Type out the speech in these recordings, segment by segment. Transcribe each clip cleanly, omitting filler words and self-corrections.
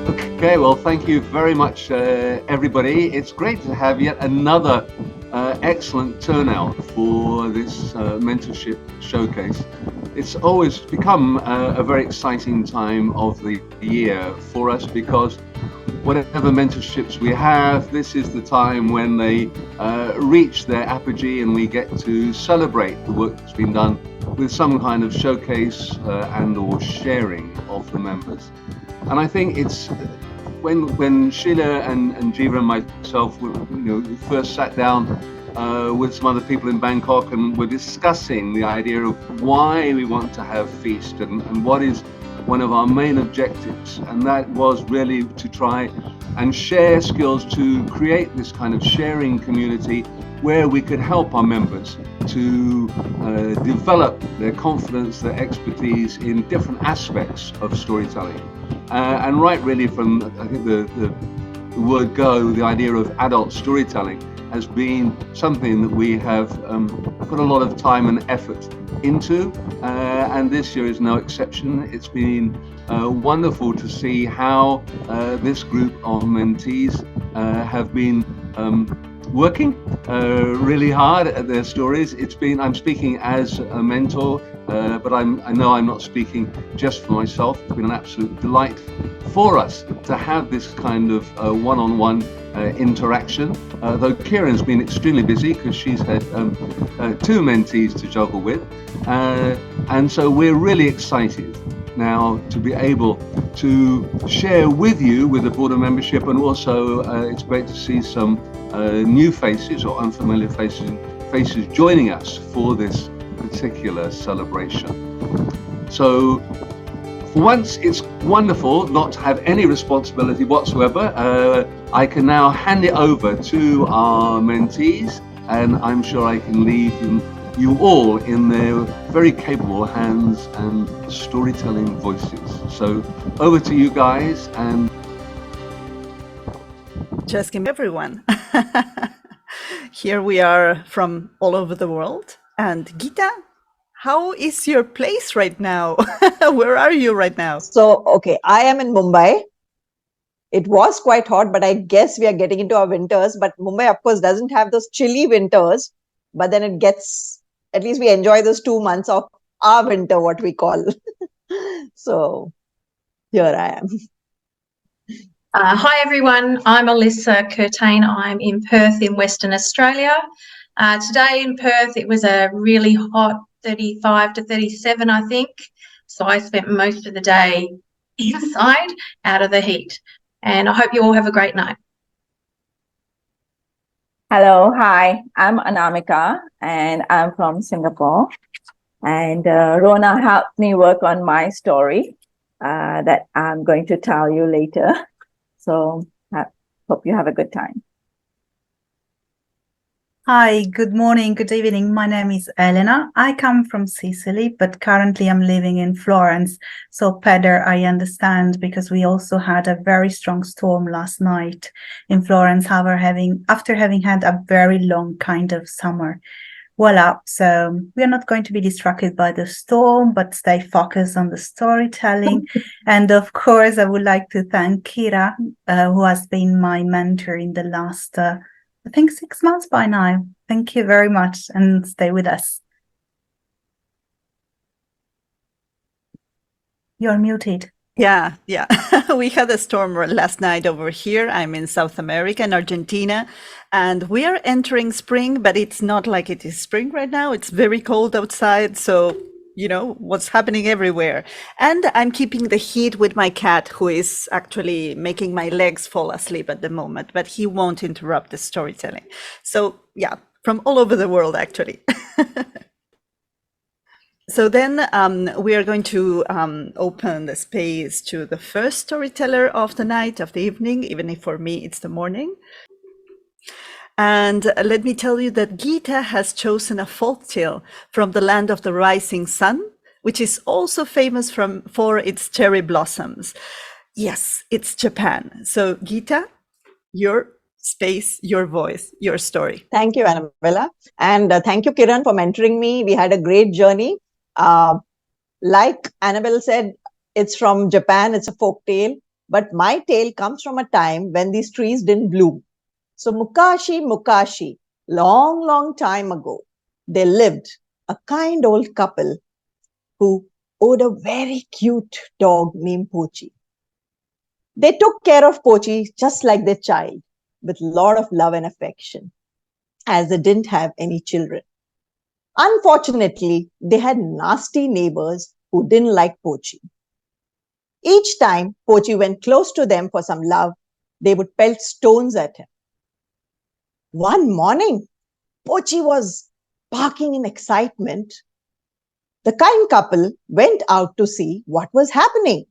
Okay, well, thank you very much, everybody. It's great to have yet another excellent turnout for this mentorship showcase. It's always become a very exciting time of the year for us because whatever mentorships we have, this is the time when they reach their apogee and we get to celebrate the work that's been done with some kind of showcase and or sharing of the members. And I think it's when Sheila and Jiva and myself first sat down with some other people in Bangkok and were discussing the idea of why we want to have Feast and what is one of our main objectives, and that was really to try and share skills to create this kind of sharing community where we could help our members to develop their confidence, their expertise in different aspects of storytelling. And right really from, I think the word go, the idea of adult storytelling has been something that we have put a lot of time and effort into, and this year is no exception. It's been wonderful to see how this group of mentees have been working really hard at their stories. I'm speaking as a mentor, but I know I'm not speaking just for myself. It's been an absolute delight for us to have this kind of one-on-one interaction, though Kieran's been extremely busy because she's had two mentees to juggle with, and so we're really excited now to be able to share with you with the board of membership, and also it's great to see some new faces or unfamiliar faces joining us for this particular celebration. So for once, it's wonderful not to have any responsibility whatsoever. I can now hand it over to our mentees, and I'm sure I can leave you all in their very capable hands and storytelling voices. So over to you guys. And just give me everyone. Here we are from all over the world. And Geeta, how is your place right now? Where are you right now? So, okay, I am in Mumbai. It was quite hot, but I guess we are getting into our winters. But Mumbai, of course, doesn't have those chilly winters. But then it gets, at least we enjoy those 2 months of our winter, what we call. So, here I am. Hi everyone, I'm Alyssa Curtayne. I'm in Perth in Western Australia. Today in Perth it was a really hot 35 to 37 I think, so I spent most of the day inside out of the heat, and I hope you all have a great night. Hello, hi, I'm Anamika and I'm from Singapore, and Rona helped me work on my story that I'm going to tell you later. So hope you have a good time. Hi, good morning, good evening. My name is Elena. I come from Sicily, but currently I'm living in Florence. So Peder, I understand, because we also had a very strong storm last night in Florence, after having had a very long kind of summer. Voila, so we are not going to be distracted by the storm, but stay focused on the storytelling. And of course, I would like to thank Kira, who has been my mentor in the last, I think 6 months by now. Thank you very much, and stay with us. You're muted. Yeah. We had a storm last night over here. I'm in South America, in Argentina, and we are entering spring, but it's not like it is spring right now. It's very cold outside, so you know what's happening everywhere. And I'm keeping the heat with my cat, who is actually making my legs fall asleep at the moment, but he won't interrupt the storytelling. So yeah, from all over the world, actually. So then we are going to open the space to the first storyteller of the night, of the evening, even if for me it's the morning. And let me tell you that Geeta has chosen a folktale from the land of the rising sun, which is also famous for its cherry blossoms. Yes, it's Japan. So Geeta, your space, your voice, your story. Thank you, Anabelle. And thank you, Kiran, for mentoring me. We had a great journey. Like Anabelle said, it's from Japan. It's a folk tale. but my tale comes from a time when these trees didn't bloom. So Mukashi, long, long time ago, there lived a kind old couple who owned a very cute dog named Pochi. They took care of Pochi just like their child, with a lot of love and affection, as they didn't have any children. Unfortunately, they had nasty neighbors who didn't like Pochi. Each time Pochi went close to them for some love, they would pelt stones at him. One morning, Pochi was barking in excitement. The kind couple went out to see what was happening,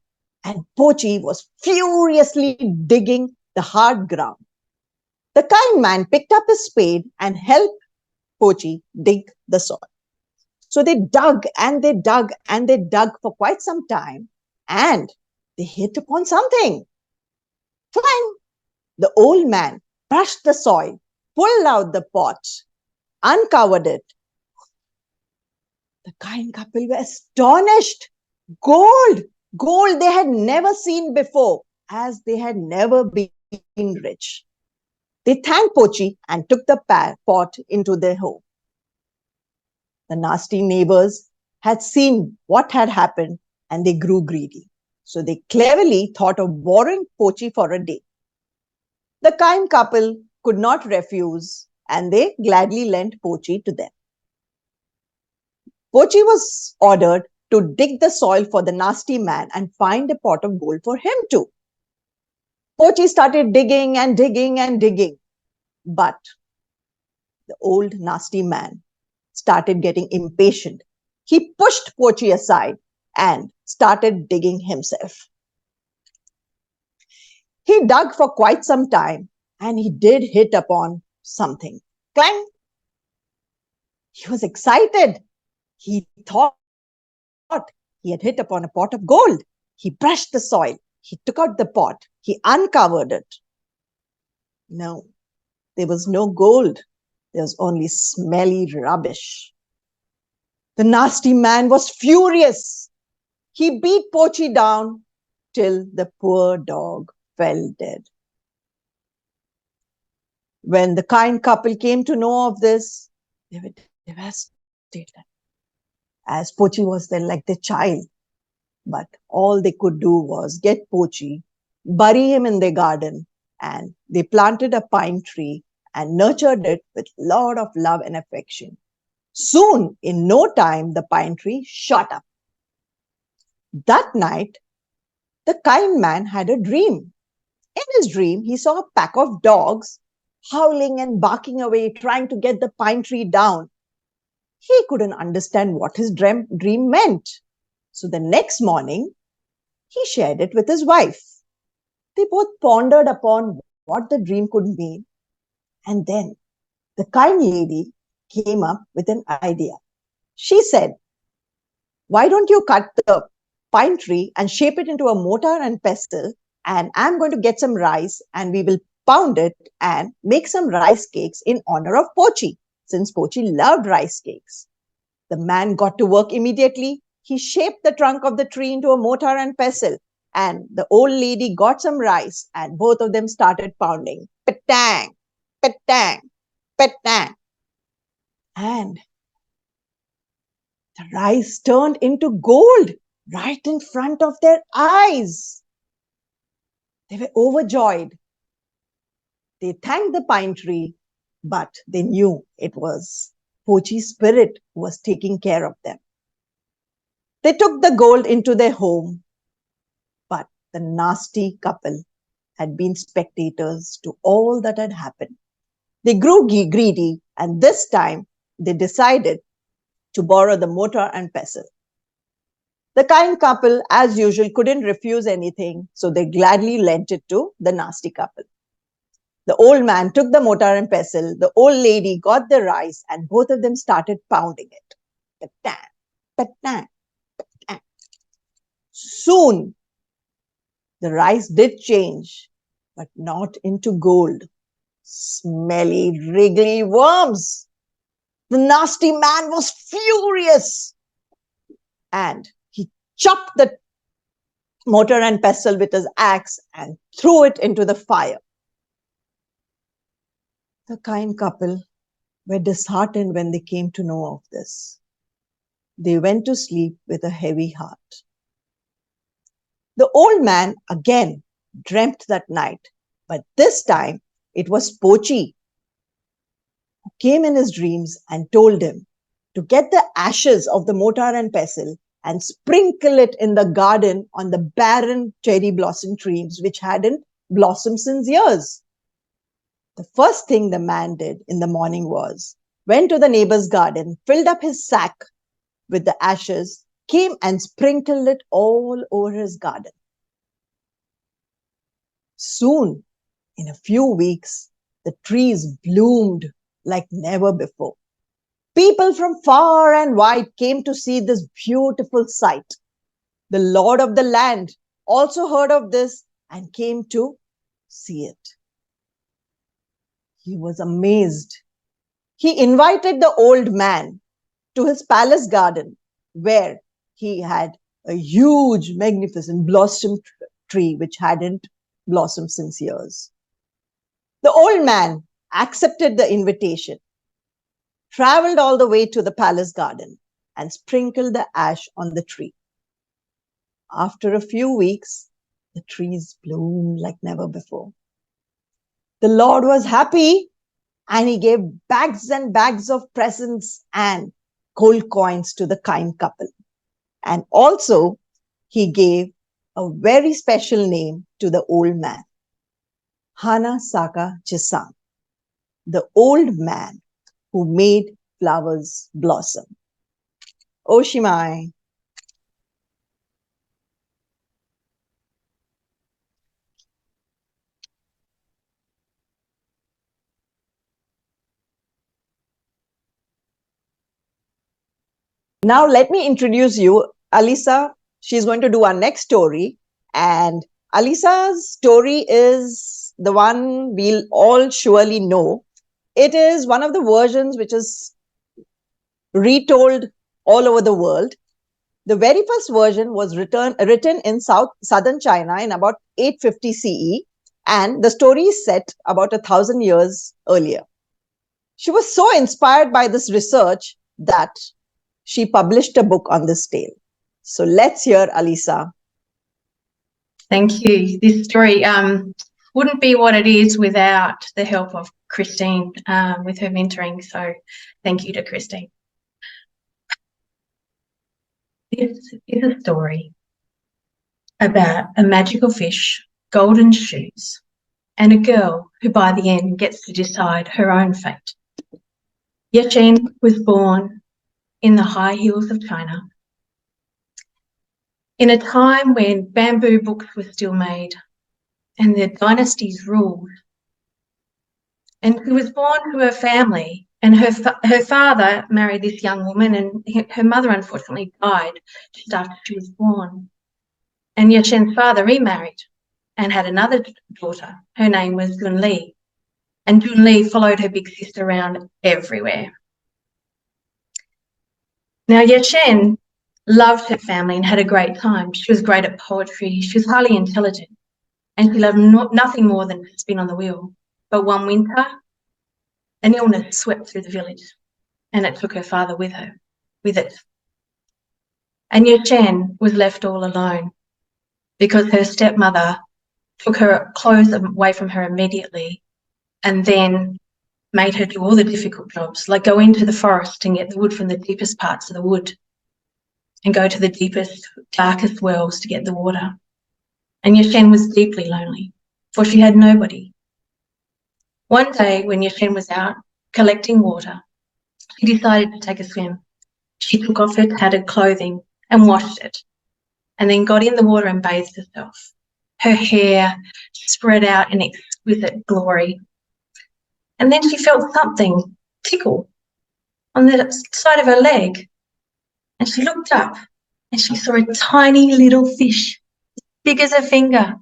and Pochi was furiously digging the hard ground. The kind man picked up his spade and helped Pochi dig the soil. So they dug and they dug and they dug for quite some time, and they hit upon something. Clang! The old man brushed the soil, pulled out the pot, uncovered it. The kind couple were astonished. Gold! Gold they had never seen before, as they had never been rich. They thanked Pochi and took the pot into their home. The nasty neighbors had seen what had happened and they grew greedy. So they cleverly thought of borrowing Pochi for a day. The kind couple could not refuse and they gladly lent Pochi to them. Pochi was ordered to dig the soil for the nasty man and find a pot of gold for him too. Pochi started digging and digging and digging, but the old nasty man started getting impatient. He pushed Pochi aside and started digging himself. He dug for quite some time and he did hit upon something. Clang! He was excited. He thought he had hit upon a pot of gold. He brushed the soil. He took out the pot. He uncovered it. No, there was no gold. There was only smelly rubbish. The nasty man was furious. He beat Pochi down till the poor dog fell dead. When the kind couple came to know of this, they were devastated, as Pochi was then like their child. But all they could do was get Pochi, bury him in their garden, and they planted a pine tree and nurtured it with a lot of love and affection. Soon, in no time, the pine tree shot up. That night, the kind man had a dream. In his dream, he saw a pack of dogs howling and barking away, trying to get the pine tree down. He couldn't understand what his dream meant. So the next morning, he shared it with his wife. They both pondered upon what the dream could mean. And then the kind lady came up with an idea. She said, "Why don't you cut the pine tree and shape it into a mortar and pestle, and I'm going to get some rice and we will pound it and make some rice cakes in honor of Pochi, since Pochi loved rice cakes." The man got to work immediately. He shaped the trunk of the tree into a mortar and pestle, and the old lady got some rice and both of them started pounding. Petang, petang, petang. And the rice turned into gold right in front of their eyes. They were overjoyed. They thanked the pine tree, but they knew it was Pochi's spirit who was taking care of them. They took the gold into their home, but the nasty couple had been spectators to all that had happened. They grew greedy, and this time they decided to borrow the mortar and pestle. The kind couple, as usual, couldn't refuse anything, so they gladly lent it to the nasty couple. The old man took the mortar and pestle, the old lady got the rice, and both of them started pounding it. Patang, patang, patang. Soon, the rice did change, but not into gold. Smelly, wriggly worms. The nasty man was furious, and he chopped the mortar and pestle with his axe and threw it into the fire. The kind couple were disheartened when they came to know of this. They went to sleep with a heavy heart. The old man again dreamt that night, but this time it was Pochi who came in his dreams and told him to get the ashes of the mortar and pestle and sprinkle it in the garden on the barren cherry blossom trees which hadn't blossomed since years. The first thing the man did in the morning was went to the neighbor's garden, filled up his sack with the ashes, came and sprinkled it all over his garden. Soon, in a few weeks, the trees bloomed like never before. People from far and wide came to see this beautiful sight. The Lord of the land also heard of this and came to see it. He was amazed. He invited the old man to his palace garden, where he had a huge, magnificent blossom tree which hadn't blossomed since years. The old man accepted the invitation, traveled all the way to the palace garden, and sprinkled the ash on the tree. After a few weeks, the trees bloomed like never before. The Lord was happy, and he gave bags and bags of presents and gold coins to the kind couple. And also, he gave a very special name to the old man, Hana Saka Chisang, the old man who made flowers blossom. Oshimai. Now let me introduce you, Alyssa. She's going to do our next story. And Alyssa's story is the one we'll all surely know. It is one of the versions which is retold all over the world. The very first version was written in southern China in about 850 CE. And the story is set about 1,000 years earlier. She was so inspired by this research that she published a book on this tale. So let's hear Alyssa. Thank you. This story wouldn't be what it is without the help of Christine with her mentoring. So thank you to Christine. This is a story about a magical fish, golden shoes, and a girl who by the end gets to decide her own fate. Yechen was born in the high hills of China, in a time when bamboo books were still made and the dynasties ruled. And she was born to a family, and her father married this young woman, and her mother unfortunately died just after she was born. And Yeshen's father remarried and had another daughter. Her name was Junli, and Junli followed her big sister around everywhere. Now Yeshen loved her family and had a great time. She was great at poetry. She was highly intelligent, and she loved nothing more than to spin on the wheel. But one winter, an illness swept through the village, and it took her father with it. And Yeshen was left all alone because her stepmother took her clothes away from her immediately and then made her do all the difficult jobs, like go into the forest and get the wood from the deepest parts of the wood and go to the deepest, darkest wells to get the water. And Yeshen was deeply lonely, for she had nobody. One day when Yeshen was out collecting water, she decided to take a swim. She took off her tattered clothing and washed it, and then got in the water and bathed herself. Her hair spread out in exquisite glory. And then she felt something tickle on the side of her leg. And she looked up and she saw a tiny little fish, big as a finger.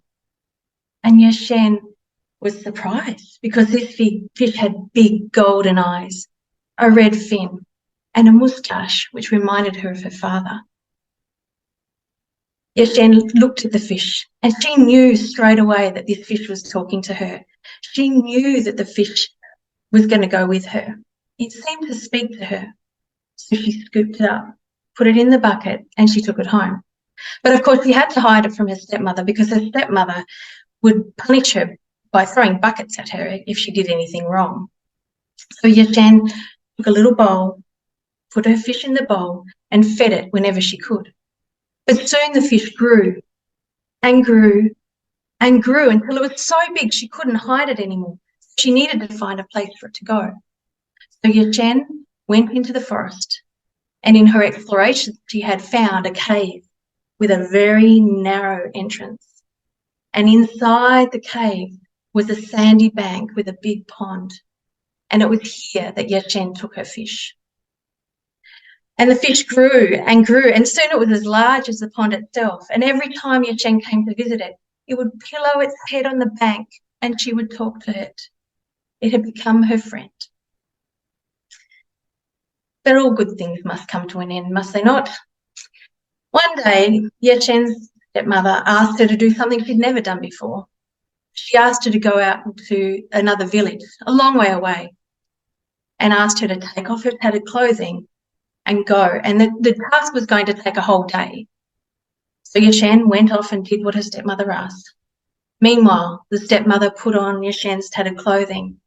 And Yeshen was surprised because this fish had big golden eyes, a red fin, and a moustache which reminded her of her father. Yeshen looked at the fish and she knew straight away that this fish was talking to her. She knew that the fish was going to go with her. It seemed to speak to her. So she scooped it up, put it in the bucket, and she took it home. But of course, she had to hide it from her stepmother because her stepmother would punish her by throwing buckets at her if she did anything wrong. So Yeshen took a little bowl, put her fish in the bowl, and fed it whenever she could. But soon the fish grew and grew and grew until it was so big she couldn't hide it anymore. She needed to find a place for it to go. So Yeshen went into the forest, and in her exploration she had found a cave with a very narrow entrance. And inside the cave was a sandy bank with a big pond. And it was here that Yeshen took her fish. And the fish grew and grew, and soon it was as large as the pond itself. And every time Yeshen came to visit it would pillow its head on the bank and she would talk to it. It had become her friend. But all good things must come to an end, must they not? One day, Yeshen's stepmother asked her to do something she'd never done before. She asked her to go out to another village, a long way away, and asked her to take off her tattered clothing and go. And the task was going to take a whole day. So Yeshen went off and did what her stepmother asked. Meanwhile, the stepmother put on Yeshen's tattered clothing.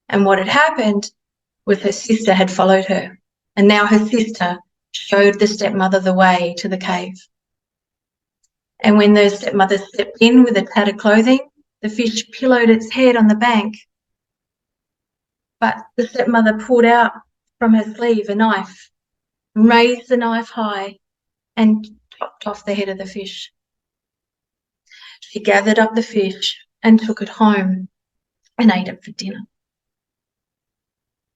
And what had happened was her sister had followed her. And now her sister showed the stepmother the way to the cave. And when the stepmother stepped in with the tattered clothing, the fish pillowed its head on the bank. But the stepmother pulled out from her sleeve a knife, raised the knife high, and chopped off the head of the fish. She gathered up the fish and took it home and ate it for dinner.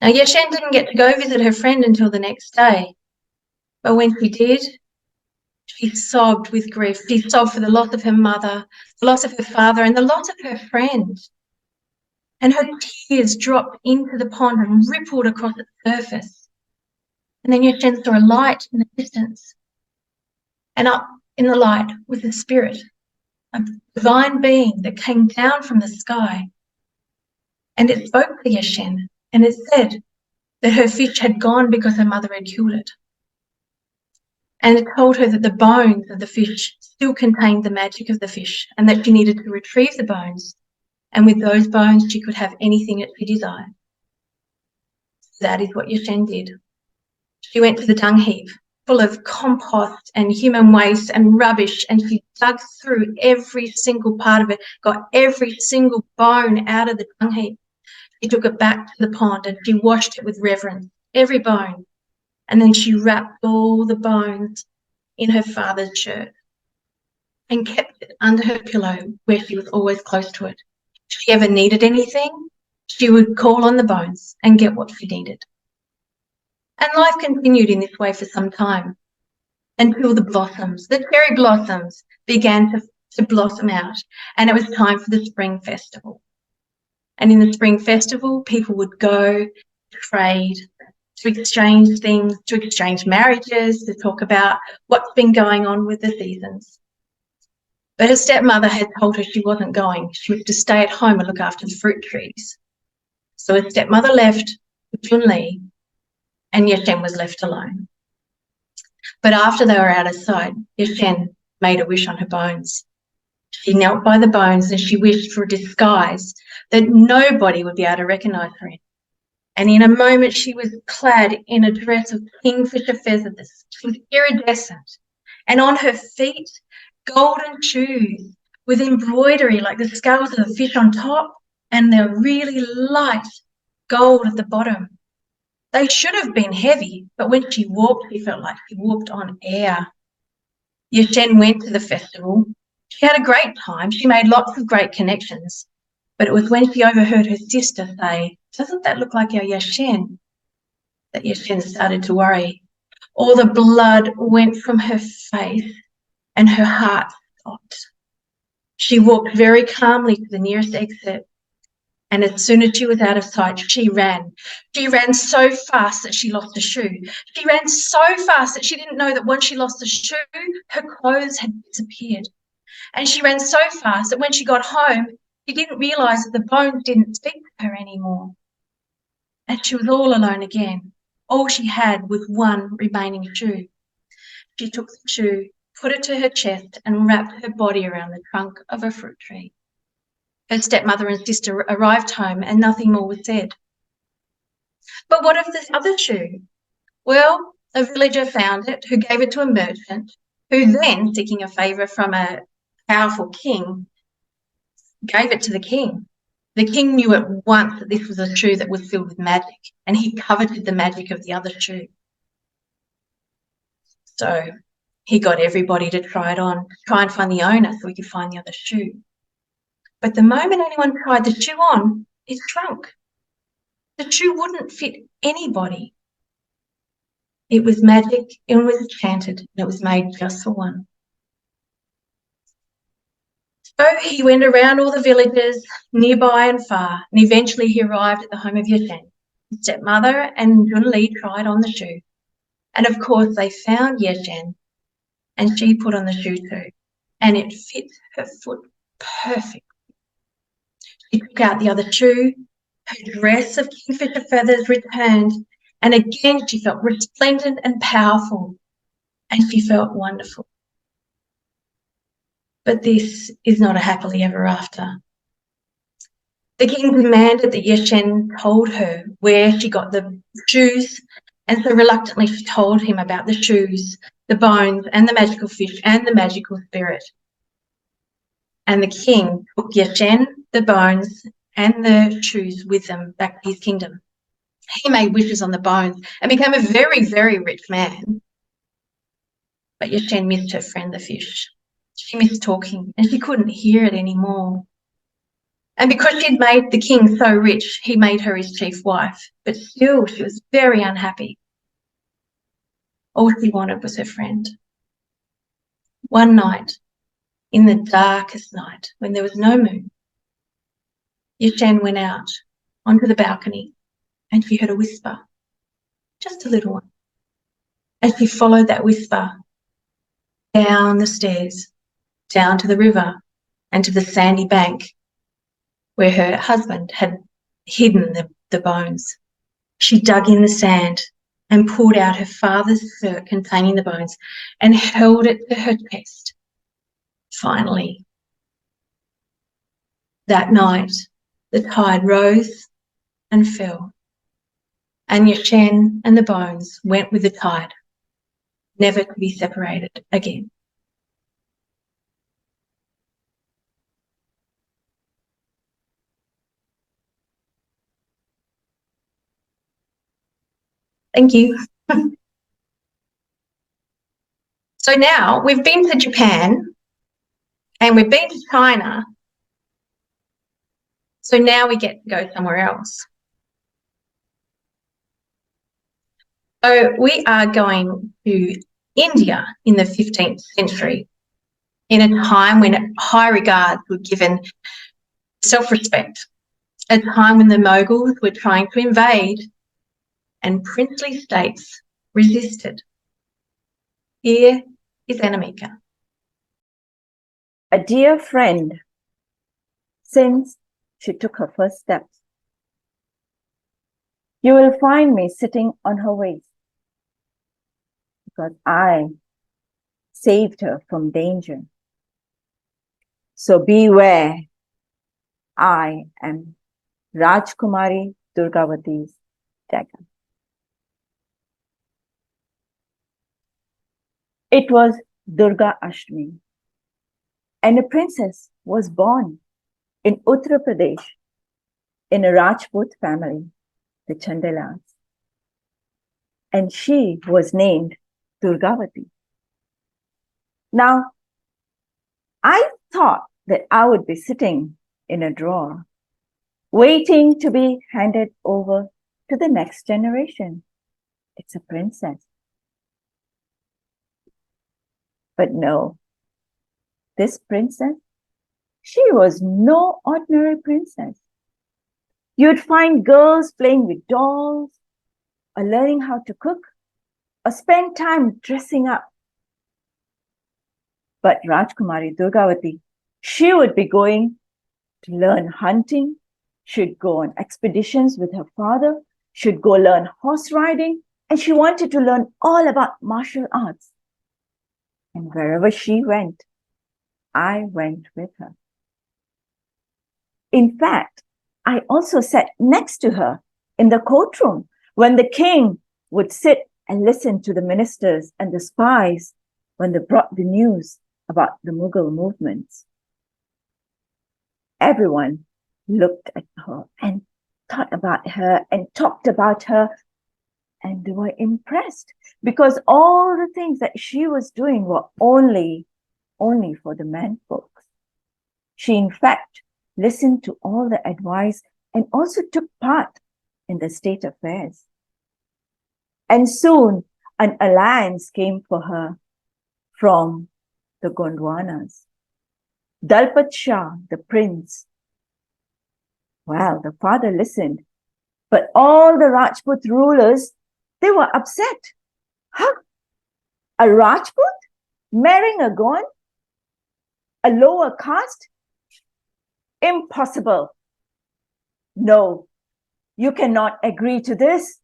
Now, Yeshen didn't get to go visit her friend until the next day, but when she did, she sobbed with grief. She sobbed for the loss of her mother, the loss of her father, and the loss of her friend. And her tears dropped into the pond and rippled across its surface. And then Yeshen saw a light in the distance. And up in the light was a spirit, a divine being that came down from the sky. And it spoke to Yeshen, and it said that her fish had gone because her mother had killed it. And it told her that the bones of the fish still contained the magic of the fish and that she needed to retrieve the bones. And with those bones, she could have anything that she desired. That is what Yeshen did. She went to the dung heap full of compost and human waste and rubbish, and she dug through every single part of it, got every single bone out of the dung heap. She took it back to the pond and she washed it with reverence, every bone. And then she wrapped all the bones in her father's shirt and kept it under her pillow where she was always close to it. If she ever needed anything, she would call on the bones and get what she needed. And life continued in this way for some time until the cherry blossoms began to blossom out, and it was time for the spring festival. And in the spring festival, people would go trade, to exchange things, to exchange marriages, to talk about what's been going on with the seasons. But her stepmother had told her she wasn't going. She was to stay at home and look after the fruit trees. So her stepmother left with Junli, and Yeshen was left alone. But after they were out of sight, Yeshen made a wish on her bones. She knelt by the bones and she wished for a disguise that nobody would be able to recognise her in. And in a moment she was clad in a dress of kingfisher feathers. She was iridescent. And on her feet, golden shoes with embroidery like the scales of a fish on top and the really light gold at the bottom. They should have been heavy, but when she walked, she felt like she walked on air. Yeshen went to the festival. She had a great time. She made lots of great connections. But it was when she overheard her sister say, "Doesn't that look like our Yeshen?" that Yeshen started to worry. All the blood went from her face and her heart stopped. She walked very calmly to the nearest exit And as soon as she was out of sight, she ran. She ran so fast that she lost a shoe. She ran so fast that she didn't know that once she lost a shoe, her clothes had disappeared. And she ran so fast that when she got home, she didn't realise that the bones didn't speak to her anymore. And she was all alone again. All she had was one remaining shoe. She took the shoe, put it to her chest, and wrapped her body around the trunk of a fruit tree. Her stepmother and sister arrived home and nothing more was said. But what of the other shoe? Well, a villager found it who gave it to a merchant, who then, seeking a favour from a powerful king, gave it to the king. The king knew at once that this was a shoe that was filled with magic, and he coveted the magic of the other shoe. So he got everybody to try it on, try and find the owner so he could find the other shoe. But the moment anyone tried the shoe on, it shrunk. The shoe wouldn't fit anybody. It was magic, it was enchanted, and it was made just for one. So he went around all the villages, nearby and far, and eventually he arrived at the home of Yeshen. His stepmother and Junli tried on the shoe. And of course they found Yeshen, and she put on the shoe too, and it fit her foot perfectly. She took out the other shoe, her dress of kingfisher feathers returned, and again she felt resplendent and powerful, and she felt wonderful. But this is not a happily ever after. The king demanded that Yeshen told her where she got the shoes, and so reluctantly she told him about the shoes, the bones, and the magical fish, and the magical spirit. And the king took Yeshen, the bones, and the shoes with them back to his kingdom. He made wishes on the bones and became a very, very rich man. But Yeshen missed her friend, the fish. She missed talking, and she couldn't hear it anymore. And because she'd made the king so rich, he made her his chief wife. But still, she was very unhappy. All she wanted was her friend. One night, in the darkest night, when there was no moon, Yeshen went out onto the balcony and she heard a whisper, just a little one. And she followed that whisper down the stairs, down to the river and to the sandy bank where her husband had hidden the bones. She dug in the sand and pulled out her father's skirt containing the bones and held it to her chest. Finally, that night, the tide rose and fell, and Yeshen and the bones went with the tide, never to be separated again. Thank you. So now we've been to Japan and we've been to China. So now we get to go somewhere else. So we are going to India in the 15th century, in a time when high regards were given self-respect, a time when the Mughals were trying to invade and princely states resisted. Here is Anamika. A dear friend, since she took her first steps. You will find me sitting on her waist because I saved her from danger. So beware, I am Rajkumari Durgavati's dagger. It was Durga Ashtami, and a princess was born in Uttar Pradesh in a Rajput family, the Chandalas. And she was named Durgavati. Now, I thought that I would be sitting in a drawer, waiting to be handed over to the next generation. It's a princess. But no, this princess, she was no ordinary princess. You'd find girls playing with dolls, or learning how to cook, or spend time dressing up. But Rajkumari Durgavati, she would be going to learn hunting, she'd go on expeditions with her father, she'd go learn horse riding, and she wanted to learn all about martial arts. And wherever she went, I went with her. In fact, I also sat next to her in the courtroom when the king would sit and listen to the ministers and the spies when they brought the news about the Mughal movements. Everyone looked at her and thought about her and talked about her, and they were impressed because all the things that she was doing were only for the men folks. She, in fact, listened to all the advice and also took part in the state affairs. And soon an alliance came for her from the Gondwanas. Dalpat Shah, the prince, well, the father listened, but all the Rajput rulers, they were upset. Huh? A Rajput marrying a Gond? A lower caste? Impossible. No, you cannot agree to this.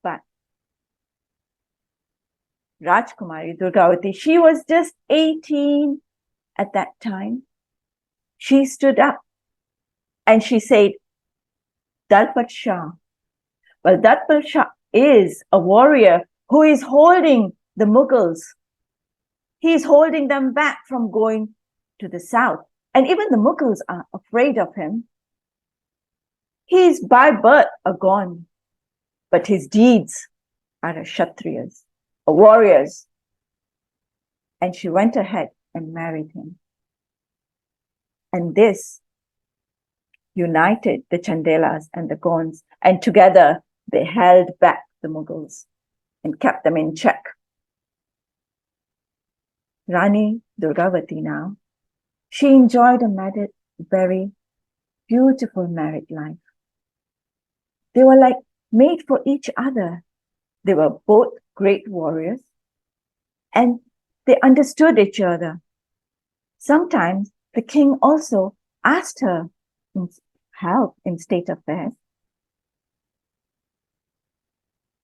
But Rajkumari Durgavati, she was just 18 at that time. She stood up and she said, Dalpat Shah. Well, Dalpat Shah is a warrior who is holding the Mughals. He is holding them back from going to the south. And even the Mughals are afraid of him. He is by birth a Gond, but his deeds are a Kshatriyas, a warriors. And she went ahead and married him. And this united the Chandelas and the Gonds, and together they held back the Mughals and kept them in check. Rani Durgavati now, she enjoyed a very beautiful married life. They were like made for each other. They were both great warriors and they understood each other. Sometimes the king also asked her help in state affairs.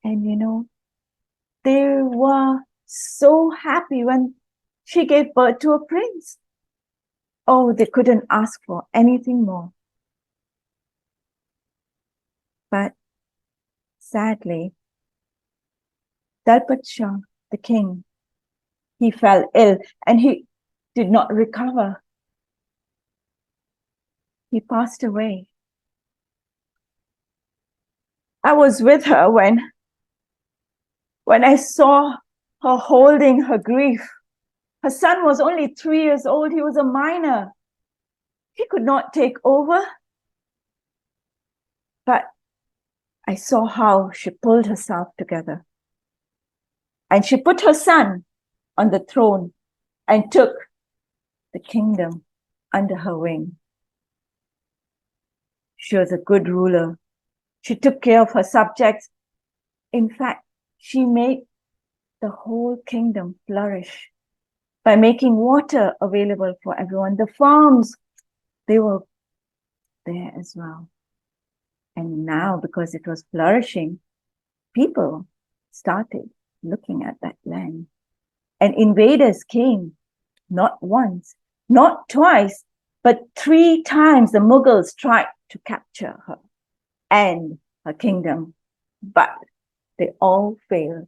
And you know, they were so happy when she gave birth to a prince. Oh, they couldn't ask for anything more. But sadly, Dalpat Shah, the king, he fell ill and he did not recover. He passed away. I was with her when I saw her holding her grief. Her son was only 3 years old. He was a minor. He could not take over. But I saw how she pulled herself together. And she put her son on the throne and took the kingdom under her wing. She was a good ruler. She took care of her subjects. In fact, she made the whole kingdom flourish by making water available for everyone. The farms, they were there as well. And now, because it was flourishing, people started looking at that land. And invaders came, not once, not twice, but 3 times the Mughals tried to capture her and her kingdom. But they all failed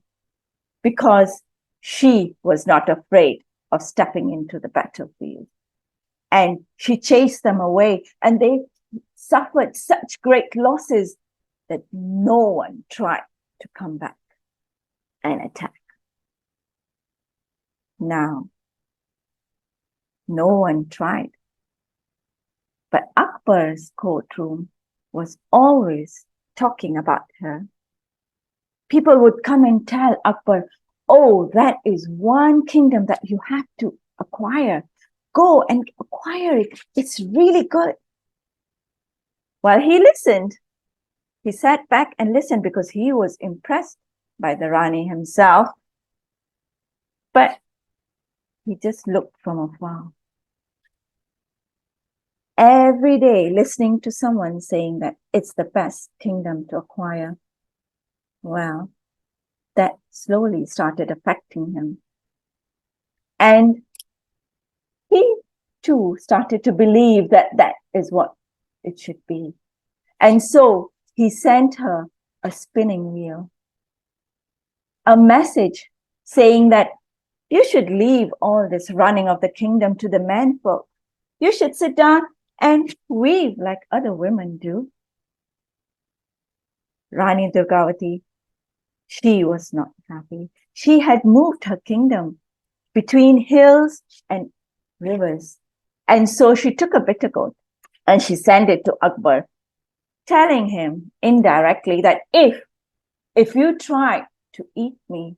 because she was not afraid of stepping into the battlefield. And she chased them away, and they suffered such great losses that no one tried to come back and attack. Now, no one tried. But Akbar's courtroom was always talking about her. People would come and tell Akbar, oh, that is one kingdom that you have to acquire. Go and acquire it. It's really good. While he listened, he sat back and listened because he was impressed by the Rani himself. But he just looked from afar. Every day listening to someone saying that it's the best kingdom to acquire. Well, that slowly started affecting him. And he too started to believe that that is what it should be. And so he sent her a spinning wheel, a message saying that you should leave all this running of the kingdom to the menfolk. You should sit down and weave like other women do. Rani Durgavati, she was not happy. She had moved her kingdom between hills and rivers. And so she took a bitter goat and she sent it to Akbar, telling him indirectly that if you try to eat me,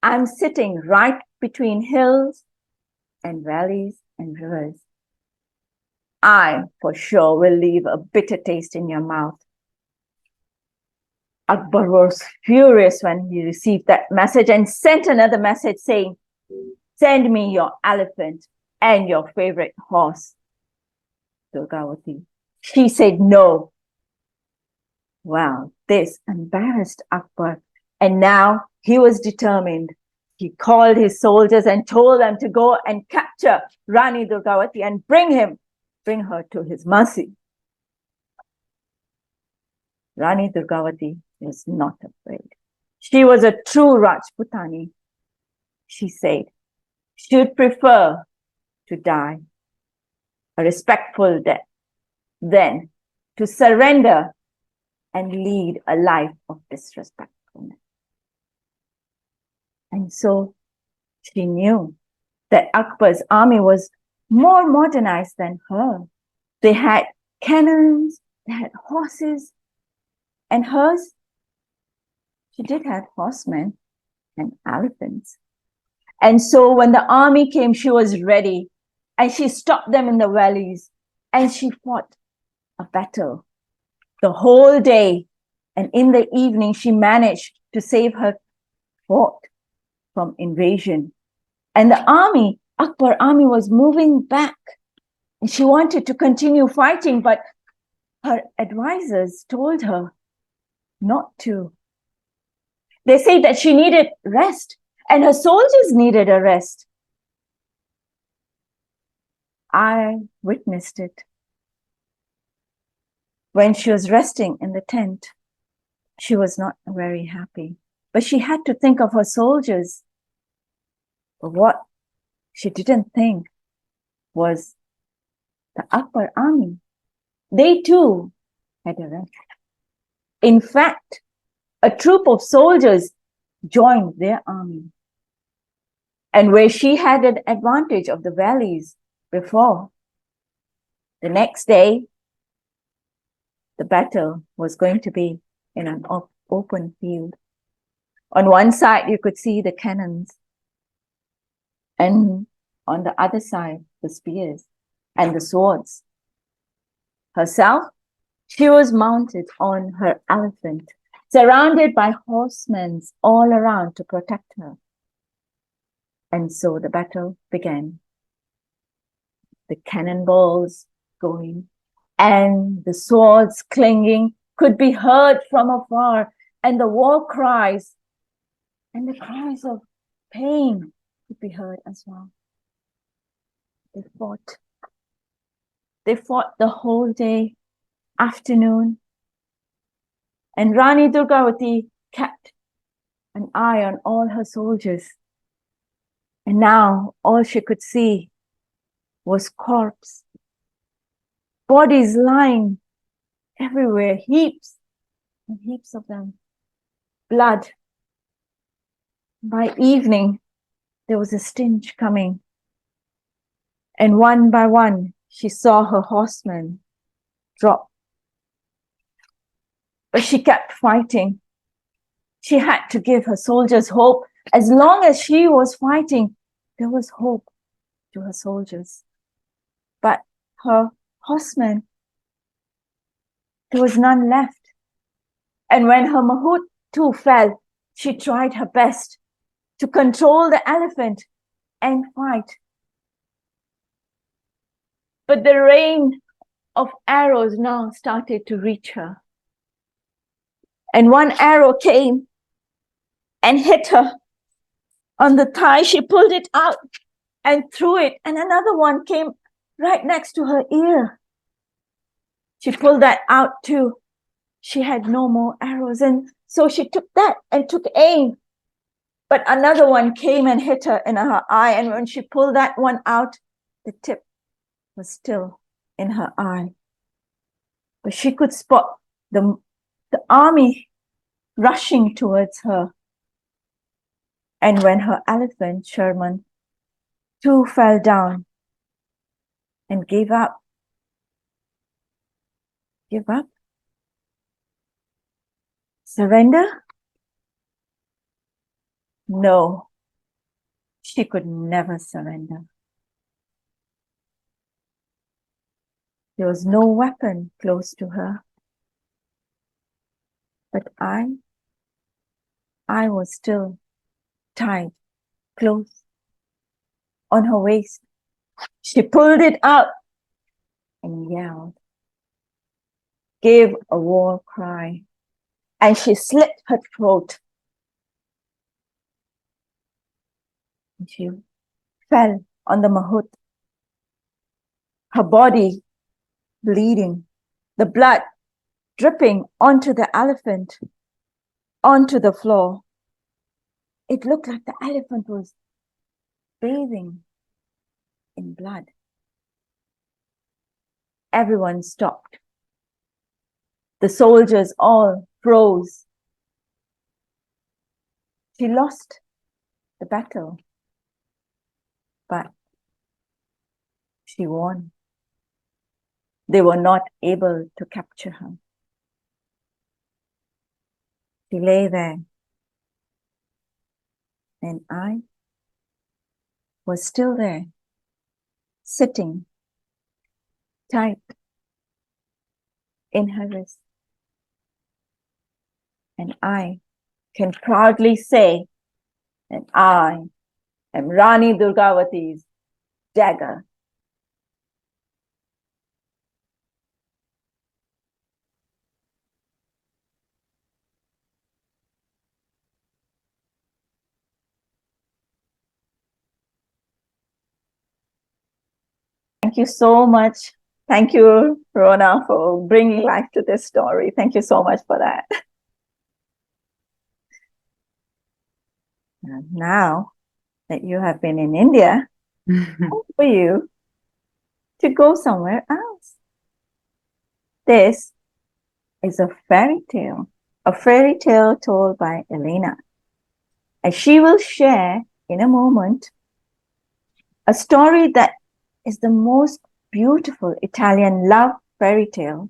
I'm sitting right between hills and valleys and rivers. I for sure will leave a bitter taste in your mouth. Akbar was furious when he received that message and sent another message saying, send me your elephant and your favorite horse, Durgavati. She said no. Well, this embarrassed Akbar, and now he was determined. He called his soldiers and told them to go and capture Rani Durgavati and bring her to his mercy. Rani Durgavati was not afraid. She was a true Rajputani. She said she'd prefer to die a respectful death than to surrender and lead a life of disrespectfulness. And so she knew that Akbar's army was more modernized than her. They had cannons, they had horses, and hers, she did have horsemen and elephants. And so when the army came, she was ready, and she stopped them in the valleys, and she fought a battle the whole day. And in the evening, she managed to save her fort from invasion. And the army, Akbar army, was moving back. And she wanted to continue fighting, but her advisors told her not to. They said that she needed rest, and her soldiers needed a rest. I witnessed it. When she was resting in the tent, she was not very happy, but she had to think of her soldiers. But what she didn't think was the Akbar army. They too had a rest. In fact, a troop of soldiers joined their army. And where she had an advantage of the valleys before, the next day, the battle was going to be in an open field. On one side, you could see the cannons, and on the other side, the spears and the swords. Herself, she was mounted on her elephant, surrounded by horsemen all around to protect her. And so the battle began. The cannonballs going and the swords clinging could be heard from afar, and the war cries and the cries of pain could be heard as well. They fought. They fought the whole day, afternoon. And Rani Durgavati kept an eye on all her soldiers. And now all she could see was corpse, bodies lying everywhere, heaps and heaps of them, blood. By evening, there was a stench coming. And one by one, she saw her horsemen drop. But she kept fighting. She had to give her soldiers hope. As long as she was fighting, there was hope to her soldiers. But her horsemen, there was none left. And when her mahout too fell, she tried her best to control the elephant and fight. But the rain of arrows now started to reach her. And one arrow came and hit her on the thigh. She pulled it out and threw it, and another one came right next to her ear. She pulled that out too. She had no more arrows, and so she took that and took aim. But another one came and hit her in her eye, and when she pulled that one out, the tip was still in her eye. But she could spot the army rushing towards her. And when her elephant, Sherman, too fell down and gave up. Give up? Surrender? No, she could never surrender. There was no weapon close to her. But I was still tied close on her waist. She pulled it out and yelled, gave a war cry, and she slit her throat. And she fell on the mahout, her body bleeding, the blood dripping onto the elephant, onto the floor. It looked like the elephant was bathing in blood. Everyone stopped. The soldiers all froze. She lost the battle, but she won. They were not able to capture her. She lay there, and I was still there, sitting tight in her wrist. And I can proudly say that I am Rani Durgavati's dagger. Thank you so much. Thank you, Rona, for bringing life to this story. Thank you so much for that. And now that you have been in India, time for you to go somewhere else. This is a fairy tale told by Elena. And she will share in a moment a story that is the most beautiful Italian love fairy tale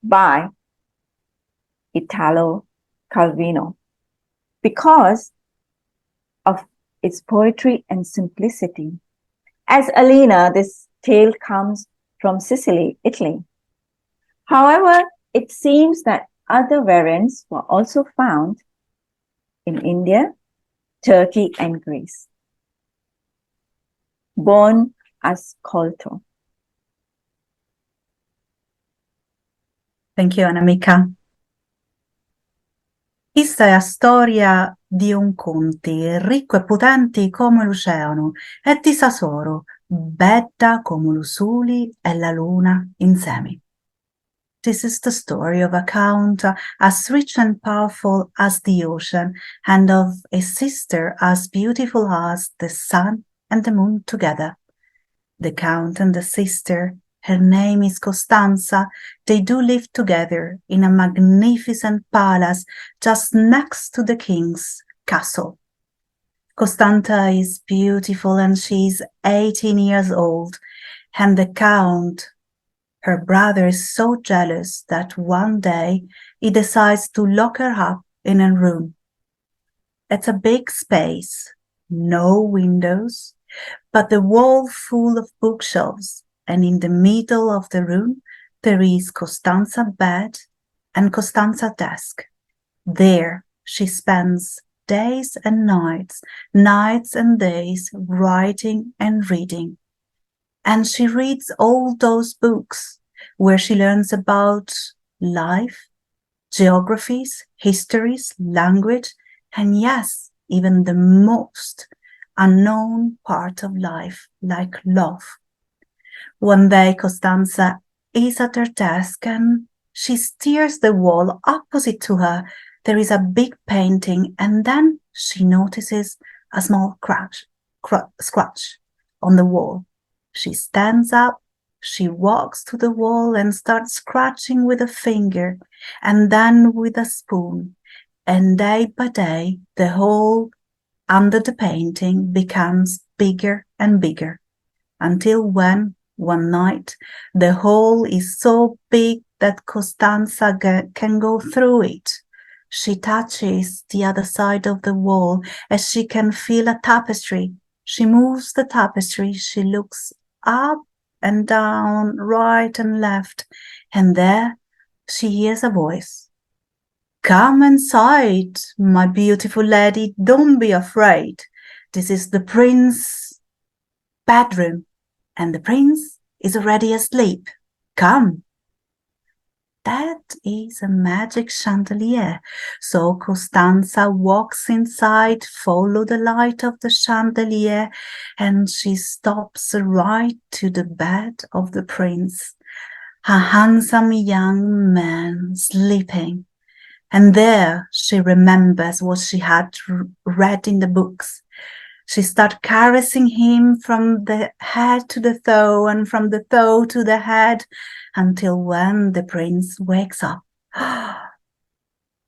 by Italo Calvino, because of its poetry and simplicity. As Elena, this tale comes from Sicily, Italy. However, it seems that other variants were also found in India, Turkey, and Greece. Buon ascolto. Thank you, Anamika. Questa è la storia di un conte ricco e potente come l'oceano e di tesoro, bella come lo sole e la luna insieme. This is the story of a count as rich and powerful as the ocean, and of a sister as beautiful as the sun and the moon together. The count and the sister, her name is Costanza, they do live together in a magnificent palace just next to the king's castle. Costanza is beautiful and she is 18 years old, and the count, her brother, is so jealous that one day he decides to lock her up in a room. It's a big space, no windows, but the wall full of bookshelves, and in the middle of the room there is Costanza bed and Costanza desk. There she spends days and nights, nights and days, writing and reading. And she reads all those books where she learns about life, geographies, histories, language, and yes, even the most unknown part of life, like love. One day, Costanza is at her desk and she stares the wall opposite to her. There is a big painting, and then she notices a small scratch on the wall. She stands up, she walks to the wall and starts scratching with a finger and then with a spoon. And day by day, the hole under the painting becomes bigger and bigger, until when, one night, the hole is so big that Costanza can go through it. She touches the other side of the wall as she can feel a tapestry. She moves the tapestry, she looks up and down, right and left, and there she hears a voice. Come inside, my beautiful lady, don't be afraid. This is the prince's bedroom, and the prince is already asleep. Come. That is a magic chandelier. So Costanza walks inside, follow the light of the chandelier, and she stops right to the bed of the prince, a handsome young man sleeping. And there she remembers what she had read in the books. She starts caressing him from the head to the toe and from the toe to the head until when the prince wakes up.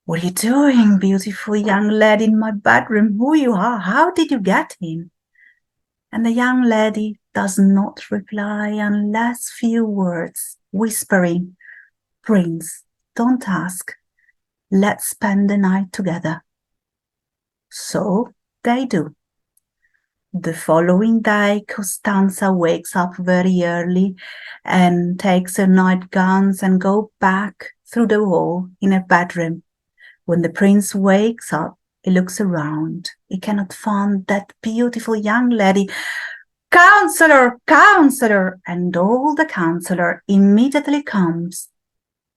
What are you doing, beautiful young lady in my bedroom? Who you are? How did you get in? And the young lady does not reply unless few words, whispering, Prince, don't ask. Let's spend the night together. So they do. The following day, Costanza wakes up very early and takes her nightgowns and goes back through the wall in her bedroom. When the prince wakes up, he looks around. He cannot find that beautiful young lady. Counselor, counselor! And all the counselor immediately comes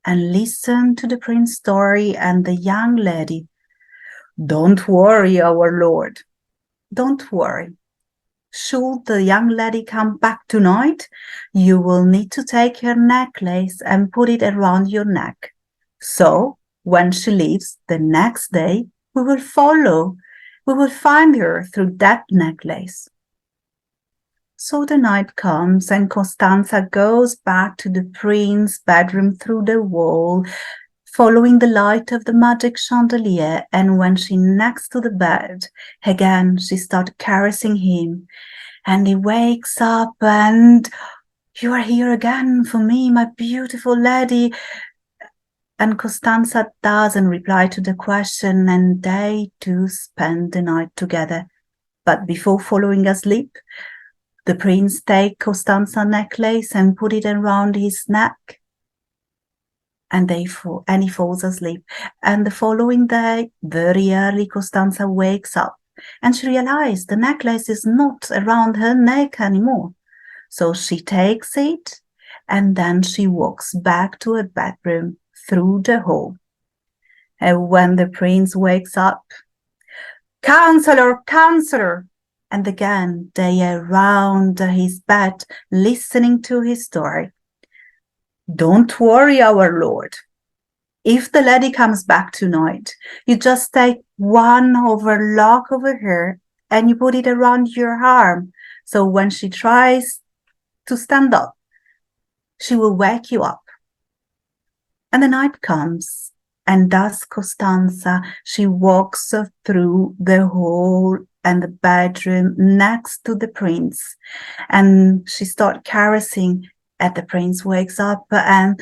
and listen to the prince's story and the young lady. Don't worry, our lord. Don't worry. Should the young lady come back tonight, you will need to take her necklace and put it around your neck. So, when she leaves the next day, we will follow. We will find her through that necklace. So the night comes and Costanza goes back to the prince's bedroom through the wall, following the light of the magic chandelier, and when she next to the bed, again she starts caressing him, and he wakes up and, you are here again for me, my beautiful lady. And Costanza doesn't reply to the question, and they do spend the night together. But before falling asleep, the prince takes Costanza's necklace and put it around his neck. And he falls asleep. And the following day, very early, Costanza wakes up and she realizes the necklace is not around her neck anymore. So she takes it and then she walks back to her bedroom through the hall. And when the prince wakes up, Counselor, counselor! And again they are round his bed listening to his story. Don't worry, our lord. If the lady comes back tonight, you just take one overlock over her and you put it around your arm. So when she tries to stand up, she will wake you up. And the night comes, and thus Costanza, she walks through the hall and the bedroom next to the prince. And she starts caressing, and the prince wakes up and,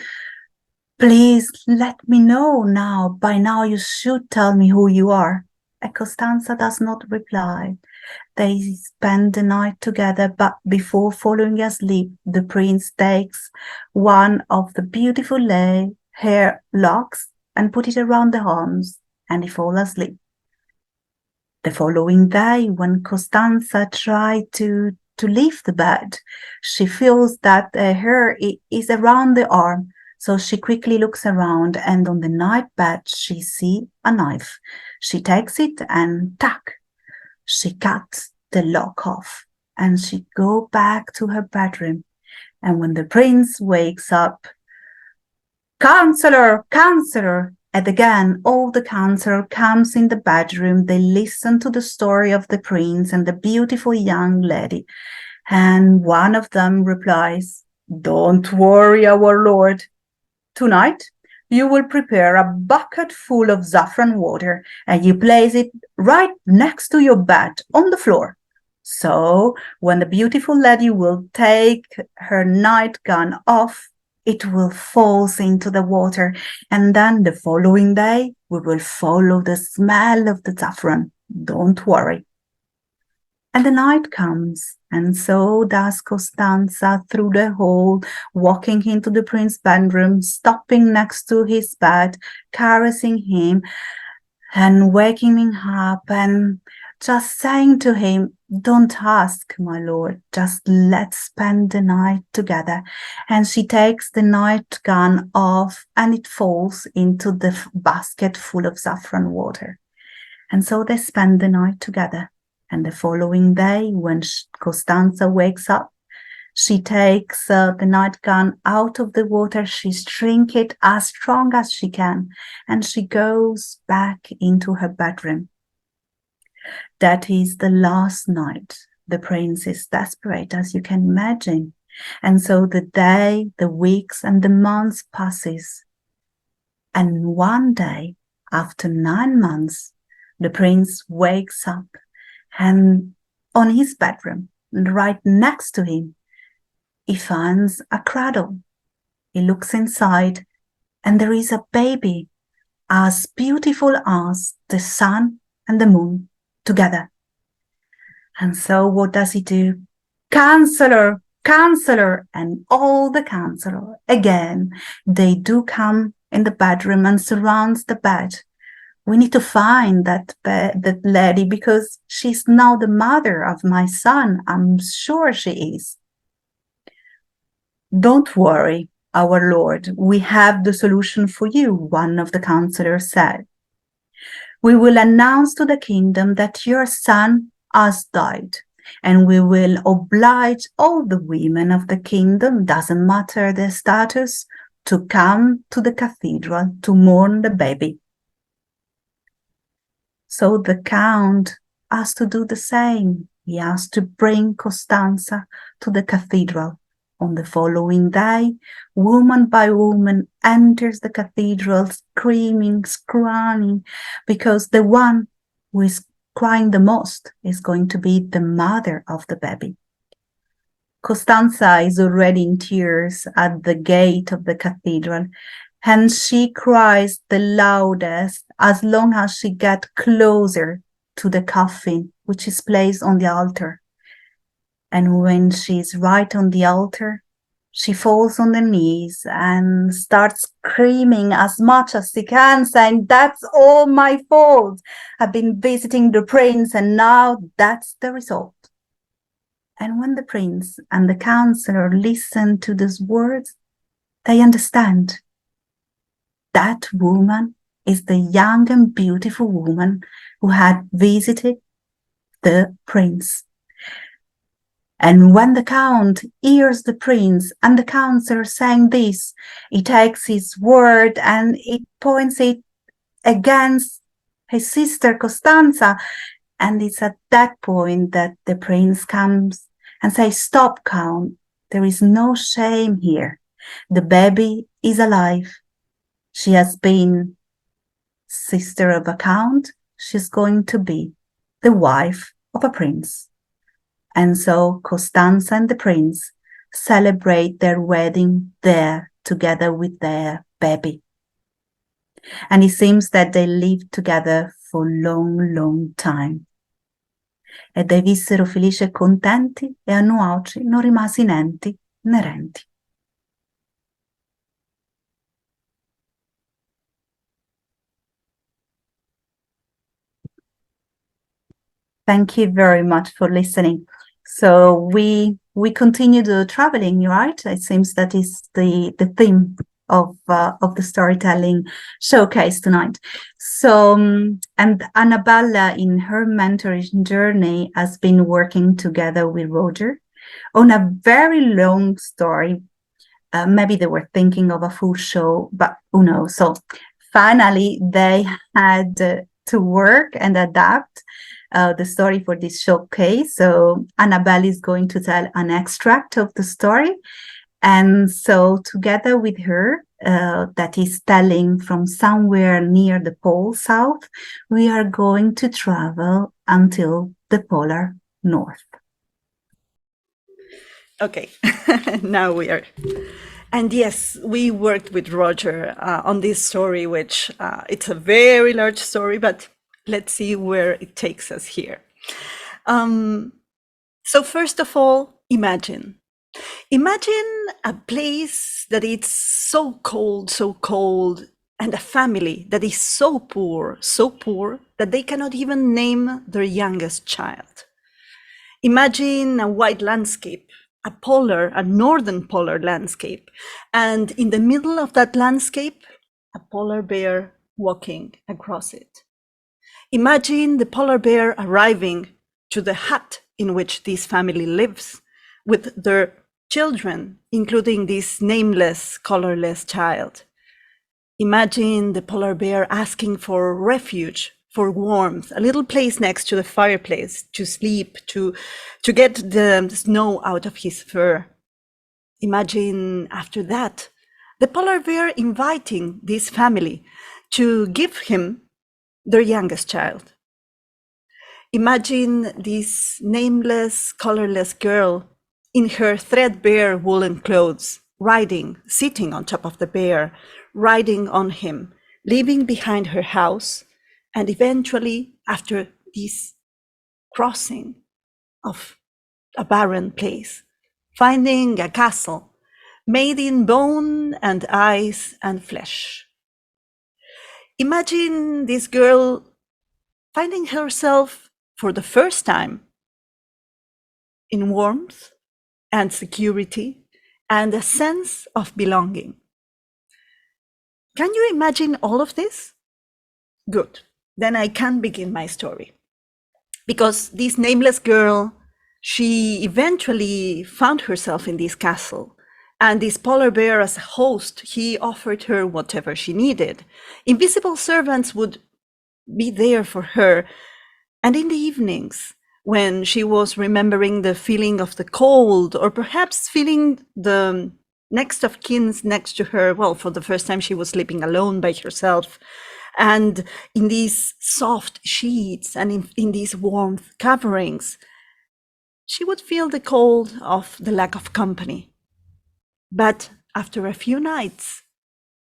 please let me know now. By now you should tell me who you are. And Costanza does not reply. They spend the night together, but before falling asleep, the prince takes one of the beautiful hair locks and put it around the arms, and he falls asleep. The following day, when Costanza tried to leave the bed, she feels that her hair is around the arm. So she quickly looks around, and on the night bed, she sees a knife. She takes it and tack, she cuts the lock off, and she goes back to her bedroom. And when the prince wakes up, "Counselor, counselor!" And again, all the counselor comes in the bedroom. They listen to the story of the prince and the beautiful young lady. And one of them replies, "Don't worry, our lord. Tonight, you will prepare a bucket full of saffron water and you place it right next to your bed on the floor. So when the beautiful lady will take her nightgown off, it will fall into the water. And then the following day, we will follow the smell of the saffron. Don't worry." And the night comes, and so does Costanza through the hall, walking into the prince's bedroom, stopping next to his bed, caressing him and waking him up and just saying to him, "Don't ask, my lord, just let's spend the night together." And she takes the nightgown off and it falls into the basket full of saffron water. And so they spend the night together. And the following day, when Costanza wakes up, she takes the nightgown out of the water, she shrinks it as strong as she can, and she goes back into her bedroom. That is the last night. The prince is desperate, as you can imagine. And so the day, the weeks, and the months passes. And one day, after 9 months, the prince wakes up, and on his bedroom, right next to him, he finds a cradle. He looks inside, and there is a baby as beautiful as the sun and the moon together. And so what does he do? "Counselor, counselor!" And all the counselor, again, they do come in the bedroom and surrounds the bed. "We need to find that lady because she's now the mother of my son. I'm sure she is." "Don't worry, our lord. We have the solution for you," one of the counselors said. "We will announce to the kingdom that your son has died, and we will oblige all the women of the kingdom, doesn't matter their status, to come to the cathedral to mourn the baby." So the count has to do the same. He has to bring Costanza to the cathedral. On the following day, woman by woman enters the cathedral screaming, crying, because the one who is crying the most is going to be the mother of the baby. Costanza is already in tears at the gate of the cathedral, and she cries the loudest as long as she gets closer to the coffin, which is placed on the altar. And when she's right on the altar, she falls on her knees and starts screaming as much as she can, saying, "That's all my fault. I've been visiting the prince, and now that's the result." And when the prince and the counselor listen to these words, they understand. That woman is the young and beautiful woman who had visited the prince. And when the count hears the prince and the counselor saying this, he takes his word and he points it against his sister Costanza. And it's at that point that the prince comes and says, "Stop, count. There is no shame here. The baby is alive. She has been sister of a count. She's going to be the wife of a prince." And so Costanza and the prince celebrate their wedding there together with their baby. And it seems that they lived together for a long, long time. e dei vissero felici e contenti e a nuoci non rimasi nenti né renti. Thank you very much for listening. So we continue the traveling, right? It seems that is the theme of the storytelling showcase tonight. So and Annabella, in her mentoring journey, has been working together with Roger on a very long story. Maybe they were thinking of a full show, but who knows? So finally, they had to work and adapt the story for this showcase. So Annabelle is going to tell an extract of the story. And so together with her, that is telling from somewhere near the Pole South, we are going to travel until the Polar North. Okay, now we are. And yes, we worked with Roger on this story, which it's a very large story, but let's see where it takes us here. So first of all, imagine a place that is so cold, and a family that is so poor that they cannot even name their youngest child. Imagine a white landscape, a northern polar landscape, and in the middle of that landscape, a polar bear walking across it. Imagine the polar bear arriving to the hut in which this family lives with their children, including this nameless, colorless child. Imagine the polar bear asking for refuge, for warmth, a little place next to the fireplace to sleep, to get the snow out of his fur. Imagine after that, the polar bear inviting this family to give him their youngest child. Imagine this nameless, colorless girl in her threadbare woolen clothes, sitting on top of the bear, riding on him, leaving behind her house, and eventually, after this crossing of a barren place, finding a castle made in bone and ice and flesh. Imagine this girl finding herself for the first time in warmth and security and a sense of belonging. Can you imagine all of this? Good. Then I can begin my story. Because this nameless girl, she eventually found herself in this castle. And this polar bear, as a host, he offered her whatever she needed. Invisible servants would be there for her. And in the evenings, when she was remembering the feeling of the cold, or perhaps feeling the next of kin next to her, well, for the first time she was sleeping alone by herself, and in these soft sheets and in these warm coverings, she would feel the cold of the lack of company. But after a few nights,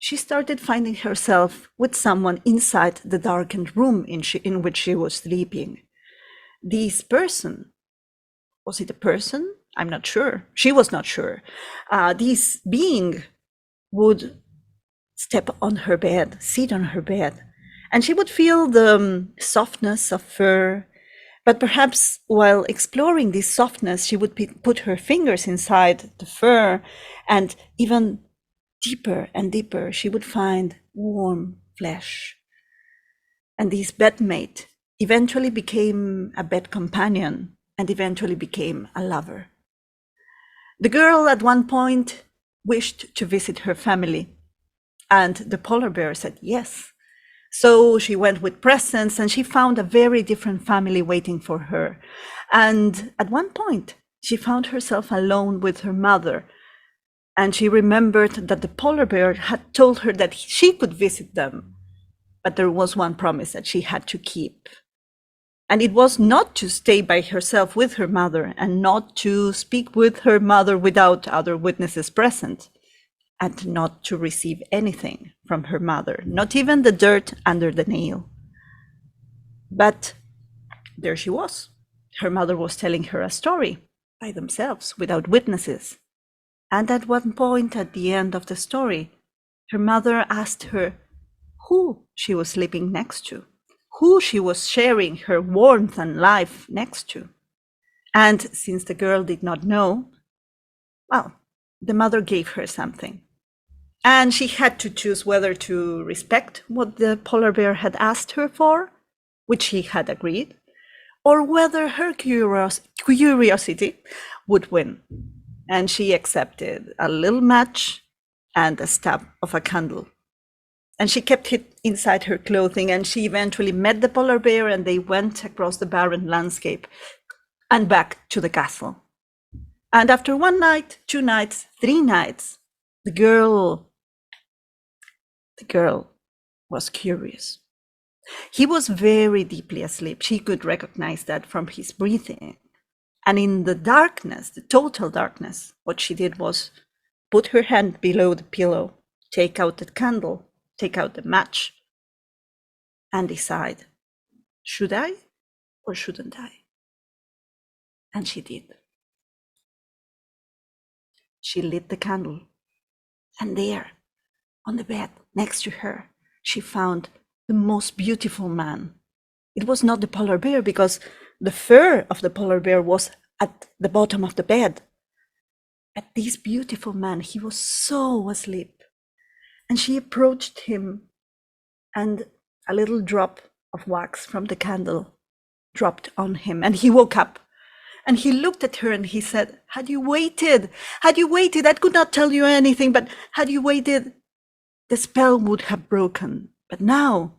she started finding herself with someone inside the darkened room in which she was sleeping. This person, was it a person? I'm not sure. She was not sure. This being would step on her bed, sit on her bed, and she would feel the softness of fur. But perhaps while exploring this softness, she would put her fingers inside the fur, and even deeper and deeper, she would find warm flesh. And this bedmate eventually became a bed companion and eventually became a lover. The girl at one point wished to visit her family, and the polar bear said yes. So she went with presents and she found a very different family waiting for her. And at one point, she found herself alone with her mother. And she remembered that the polar bear had told her that she could visit them. But there was one promise that she had to keep. And it was not to stay by herself with her mother and not to speak with her mother without other witnesses present, and not to receive anything from her mother, not even the dirt under the nail. But there she was. her mother was telling her a story by themselves without witnesses. And at one point at the end of the story, her mother asked her who she was sleeping next to, who she was sharing her warmth and life next to. And since the girl did not know, well, the mother gave her something. And she had to choose whether to respect what the polar bear had asked her for, which she had agreed, or whether her curiosity would win. And she accepted a little match and a stub of a candle. And she kept it inside her clothing, and she eventually met the polar bear, and they went across the barren landscape and back to the castle. And after 1 night, 2 nights, 3 nights, the girl was curious. He was very deeply asleep. She could recognize that from his breathing. And in the darkness, the total darkness, what she did was put her hand below the pillow, take out the candle, take out the match, and decide, should I or shouldn't I? And she did. She lit the candle, and there, on the bed next to her, she found the most beautiful man. It was not the polar bear, because the fur of the polar bear was at the bottom of the bed. But this beautiful man, he was so asleep. And she approached him, and a little drop of wax from the candle dropped on him, and he woke up. And he looked at her and he said, had you waited, I could not tell you anything, but had you waited, the spell would have broken. But now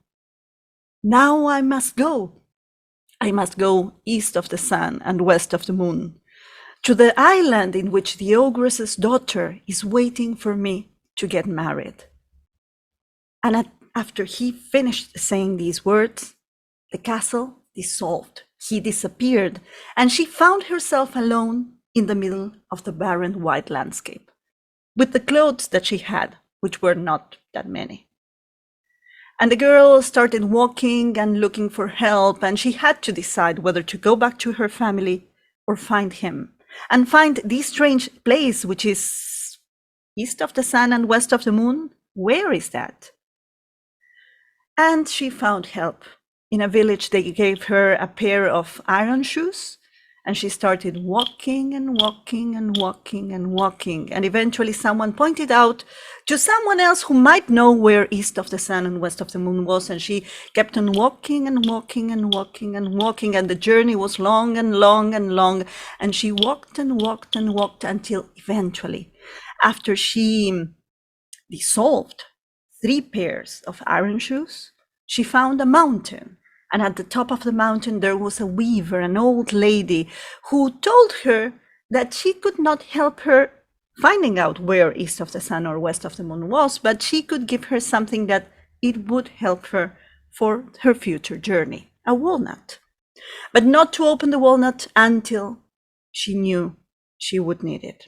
I must go. I must go east of the sun and west of the moon, to the island in which the ogress's daughter is waiting for me to get married. And after he finished saying these words, the castle dissolved. He disappeared, and she found herself alone in the middle of the barren white landscape, with the clothes that she had, which were not that many. And the girl started walking and looking for help, and she had to decide whether to go back to her family or find him, and find this strange place, which is east of the sun and west of the moon. Where is that? And she found help. In a village, they gave her a pair of iron shoes, and she started walking and walking and walking and walking. And eventually someone pointed out to someone else who might know where east of the sun and west of the moon was. And she kept on walking and walking and walking and walking. And the journey was long and long and long. And she walked and walked and walked until eventually, after she dissolved 3 pairs of iron shoes, she found a mountain. And at the top of the mountain, there was a weaver, an old lady, who told her that she could not help her finding out where east of the sun or west of the moon was, but she could give her something that it would help her for her future journey, a walnut. But not to open the walnut until she knew she would need it.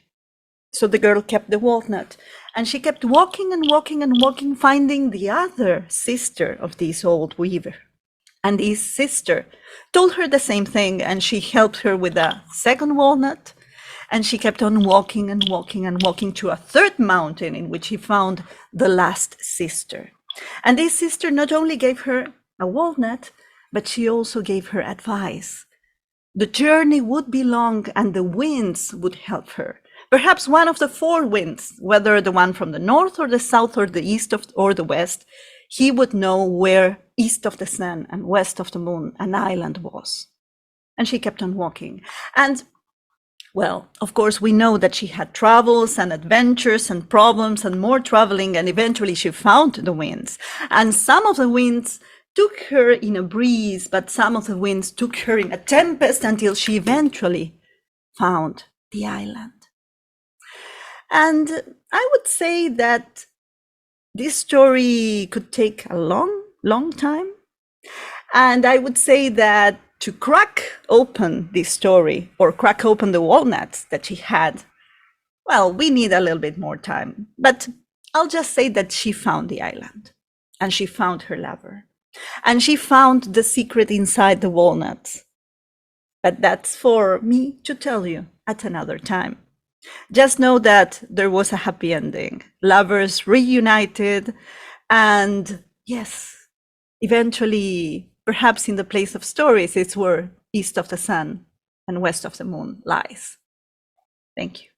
So the girl kept the walnut, and she kept walking and walking and walking, finding the other sister of this old weaver. And his sister told her the same thing, and she helped her with a second walnut. And she kept on walking and walking and walking to a 3rd mountain, in which she found the last sister. And this sister not only gave her a walnut, but she also gave her advice. The journey would be long, and the winds would help her. Perhaps one of the 4 winds, whether the one from the north or the south or the east or the west, he would know where east of the sun and west of the moon an island was. And she kept on walking. And, well, of course, we know that she had travels and adventures and problems and more traveling, and eventually she found the winds. And some of the winds took her in a breeze, but some of the winds took her in a tempest, until she eventually found the island. And I would say that this story could take a long time. And I would say that to crack open this story, or crack open the walnuts that she had, well, we need a little bit more time. But I'll just say that she found the island, and she found her lover, and she found the secret inside the walnuts. But that's for me to tell you at another time. Just know that there was a happy ending. Lovers reunited, and yes, eventually, perhaps in the place of stories, it's where east of the sun and west of the moon lies. Thank you.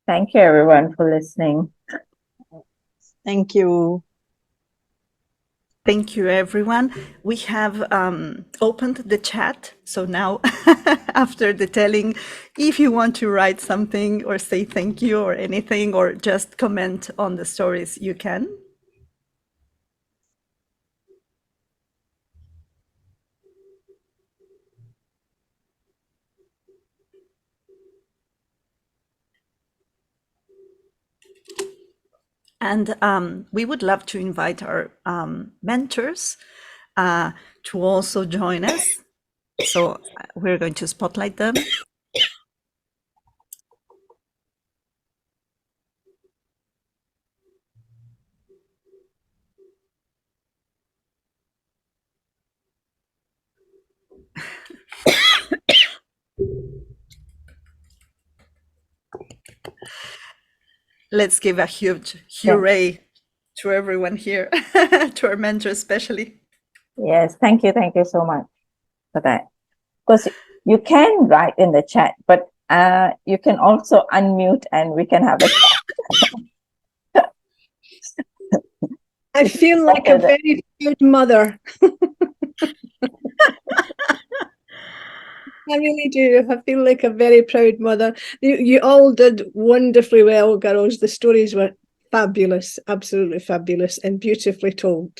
Thank you, everyone, for listening. Thank you. Thank you, everyone. We have opened the chat. So now, after the telling, if you want to write something or say thank you or anything, or just comment on the stories, you can. And we would love to invite our mentors to also join us. So we're going to spotlight them. Let's give a huge hooray to everyone here, to our mentors especially. Yes, thank you so much for that. Of course, you can write in the chat, but you can also unmute and we can have a chat. I feel like a very proud mother. I really do. I feel like a very proud mother. You all did wonderfully well, girls. The stories were fabulous, absolutely fabulous, and beautifully told.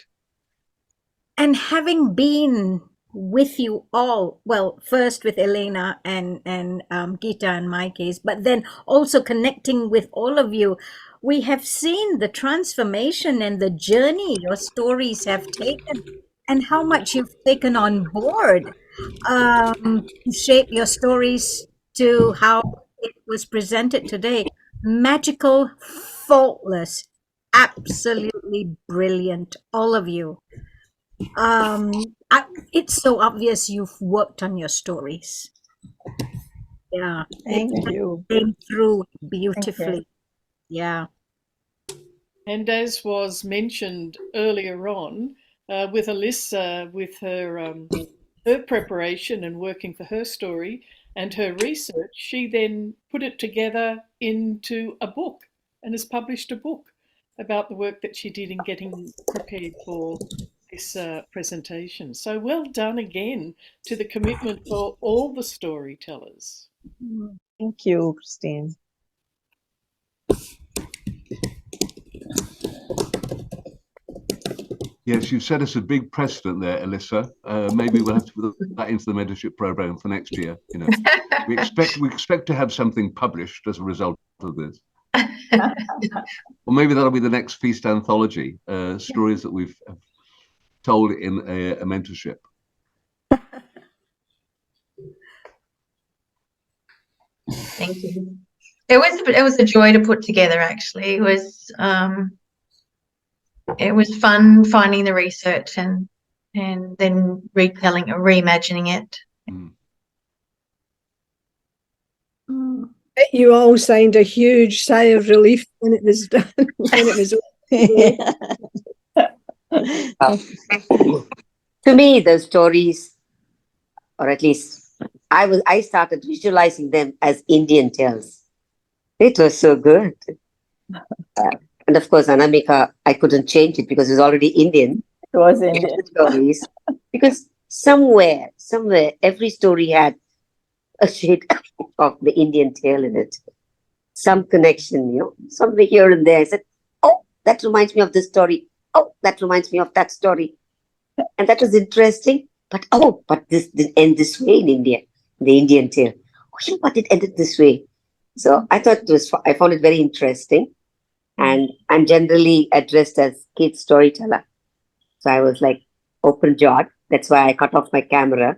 And having been with you all, well, first with Elena and Geeta in my case, but then also connecting with all of you, we have seen the transformation and the journey your stories have taken and how much you've taken on board to shape your stories to how it was presented today. Magical, faultless, absolutely brilliant, all of you. It's so obvious you've worked on your stories. Yeah, Thank you. came through beautifully. Yeah. And as was mentioned earlier on, with Alyssa, with her preparation and working for her story and her research, she then put it together into a book and has published a book about the work that she did in getting prepared for this presentation. So well done again to the commitment for all the storytellers. Thank you, Christine. Yes, you've set us a big precedent there, Alyssa. Maybe we'll have to put that into the mentorship program for next year. You know, we expect to have something published as a result of this. Or maybe that'll be the next feast anthology, stories that we've told in a mentorship. Thank you. It was a joy to put together. Actually, it was fun finding the research and then retelling or reimagining it. You all signed a huge sigh of relief when it was done. When it was To me, the stories, or at least I started visualizing them as Indian tales. It was so good. And of course, Anamika, I couldn't change it because it was already Indian. It was Indian. Stories. Because somewhere, every story had a shade of the Indian tale in it. Some connection, you know, somewhere here and there. I said, oh, that reminds me of this story. Oh, that reminds me of that story. And that was interesting. But this didn't end this way in India, the Indian tale. Oh, but it ended this way. So I found it very interesting. And I'm generally addressed as kid storyteller. So I was like open-jawed. That's why I cut off my camera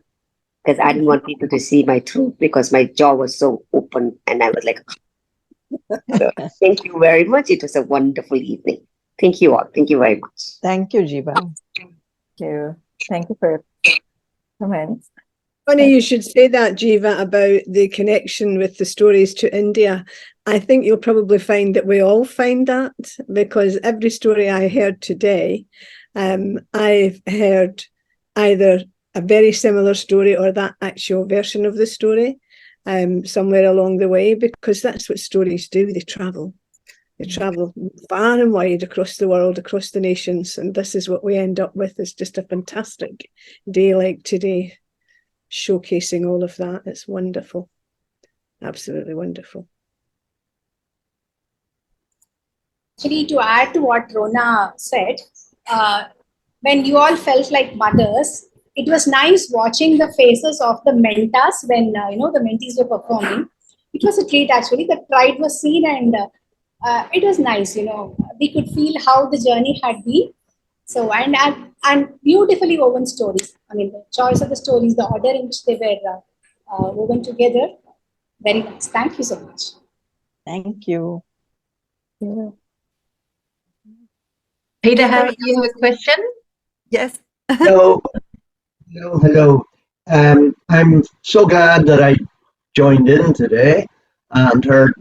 because I didn't want people to see my truth because my jaw was so open and I was like, so, thank you very much. It was a wonderful evening. Thank you all. Thank you very much. Thank you, Jiva. Thank you for your comments. Funny you should say that, Jiva, about the connection with the stories to India. I think you'll probably find that we all find that, because every story I heard today, I've heard either a very similar story or that actual version of the story somewhere along the way, because that's what stories do. They travel. They travel far and wide across the world, across the nations, and this is what we end up with, is just a fantastic day like today, showcasing all of that. It's wonderful. Absolutely wonderful. Actually, to add to what Rona said, when you all felt like mothers, it was nice watching the faces of the mentors when the mentees were performing. It was a treat, actually. The pride was seen, and it was nice. We could feel how the journey had been. So and beautifully woven stories. I mean, the choice of the stories, the order in which they were woven together, very nice. Thank you so much. Thank you. Peter, you have a question? Yes. Hello. Hello. I'm so glad that I joined in today and heard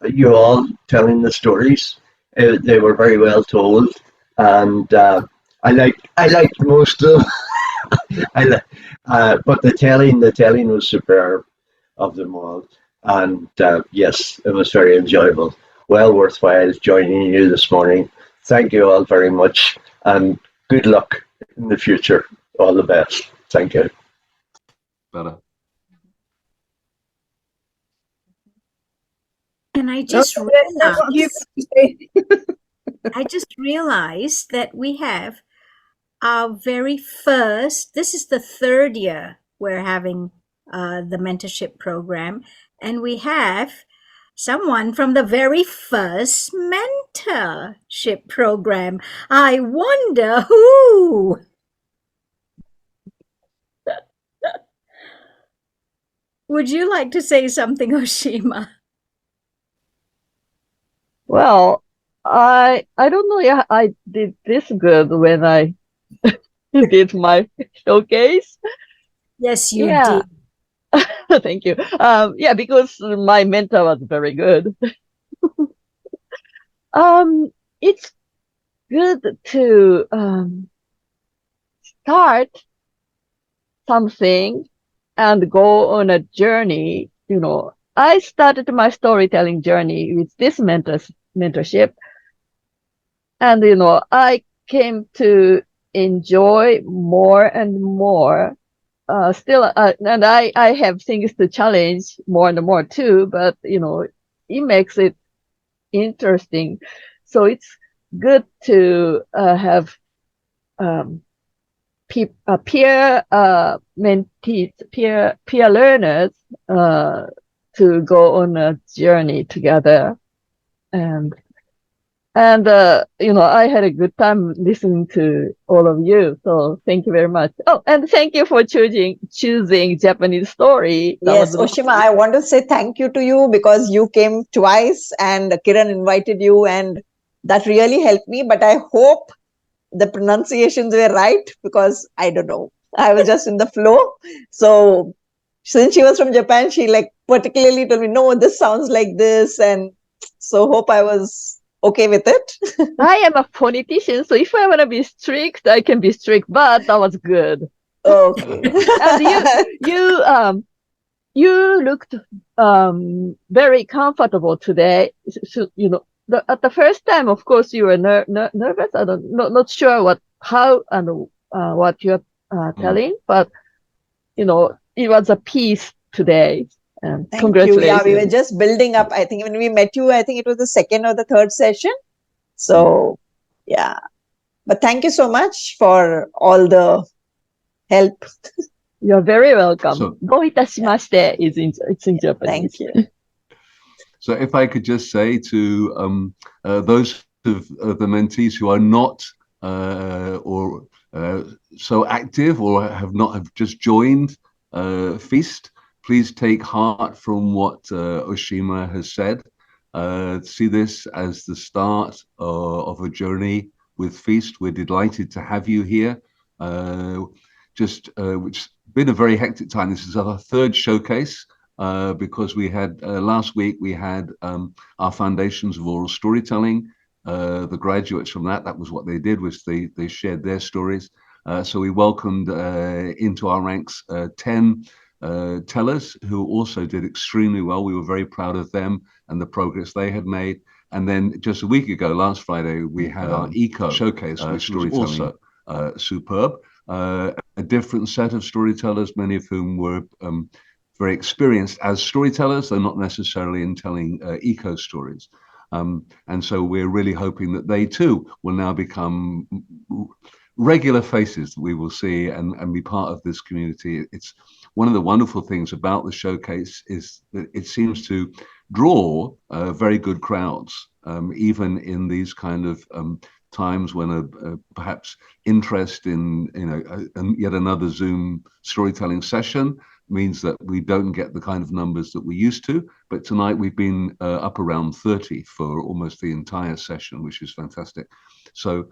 you all telling the stories. They were very well told, and I liked most of them. But the telling was superb of them all, and yes, it was very enjoyable. Well worthwhile joining you this morning. Thank you all very much, and good luck in the future. All the best. Thank you. Better. And I just realized that we have our very first, this is the third year we're having the mentorship program, and we have someone from the very first mentorship program. I wonder who. Would you like to say something, Oshima? Well, I don't know if I did this good when I did my showcase. Yes, you did. Thank you. Yeah, because my mentor was very good. It's good to start something and go on a journey. I started my storytelling journey with this mentorship, and I came to enjoy more and more. Still, and I have things to challenge more and more too, but it makes it interesting. So it's good to have peer mentees, peer learners to go on a journey together, and I had a good time listening to all of you. So thank you very much. Oh, and thank you for choosing Japanese story. Yes, Oshima, I want to say thank you to you, because you came twice and Kiran invited you, and that really helped me. But I hope the pronunciations were right, because I don't know. I was just in the flow. So since she was from Japan, she particularly told me, no, this sounds like this. And so hope I was okay with it. I am a politician, so if I want to be strict, I can be strict, but that was good. Okay. And you looked very comfortable today. So, at the first time, of course, you were nervous. Not sure what you're telling, but it was a piece today. Thank congratulations. you. Yeah, we were just building up. I think when we met you, I think it was the second or the third session. So, yeah. But thank you so much for all the help. You're very welcome. Go itashimashite is it's in Japanese. Thank you. So if I could just say to those of the mentees who are not so active or have just joined Feast, please take heart from what Oshima has said. See this as the start of a journey with Feast. We're delighted to have you here. Which been a very hectic time. This is our third showcase because we had last week we had our foundations of oral storytelling. The graduates from that was what they did, was they shared their stories. So we welcomed into our ranks 10 tellers who also did extremely well. We were very proud of them and the progress they had made. And then just a week ago, last Friday, we had our eco showcase, which was also superb. A different set of storytellers, many of whom were very experienced as storytellers, though not necessarily in telling eco stories. And so we're really hoping that they too will now become regular faces that we will see and be part of this community. It's one of the wonderful things about the showcase is that it seems to draw very good crowds, even in these kind of times when perhaps interest in yet another Zoom storytelling session means that we don't get the kind of numbers that we used to. But tonight we've been up around 30 for almost the entire session, which is fantastic. So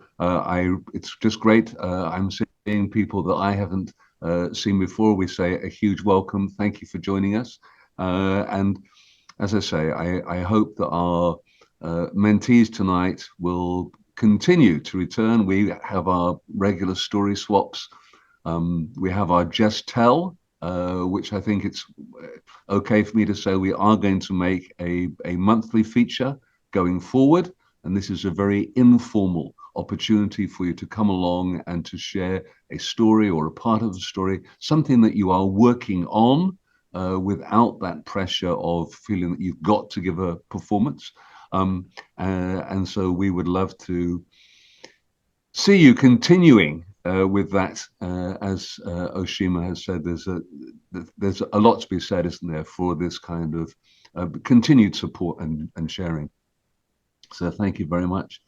it's just great. I'm seeing people that I haven't seen before. We say a huge welcome. Thank you for joining us. And as I say, I hope that our mentees tonight will continue to return. We have our regular story swaps. We have our Just Tell, which I think it's okay for me to say we are going to make a monthly feature going forward. And this is a very informal opportunity for you to come along and to share a story or a part of the story, something that you are working on without that pressure of feeling that you've got to give a performance. And so we would love to see you continuing with that. As Oshima has said, there's a lot to be said, isn't there, for this kind of continued support and sharing. So thank you very much.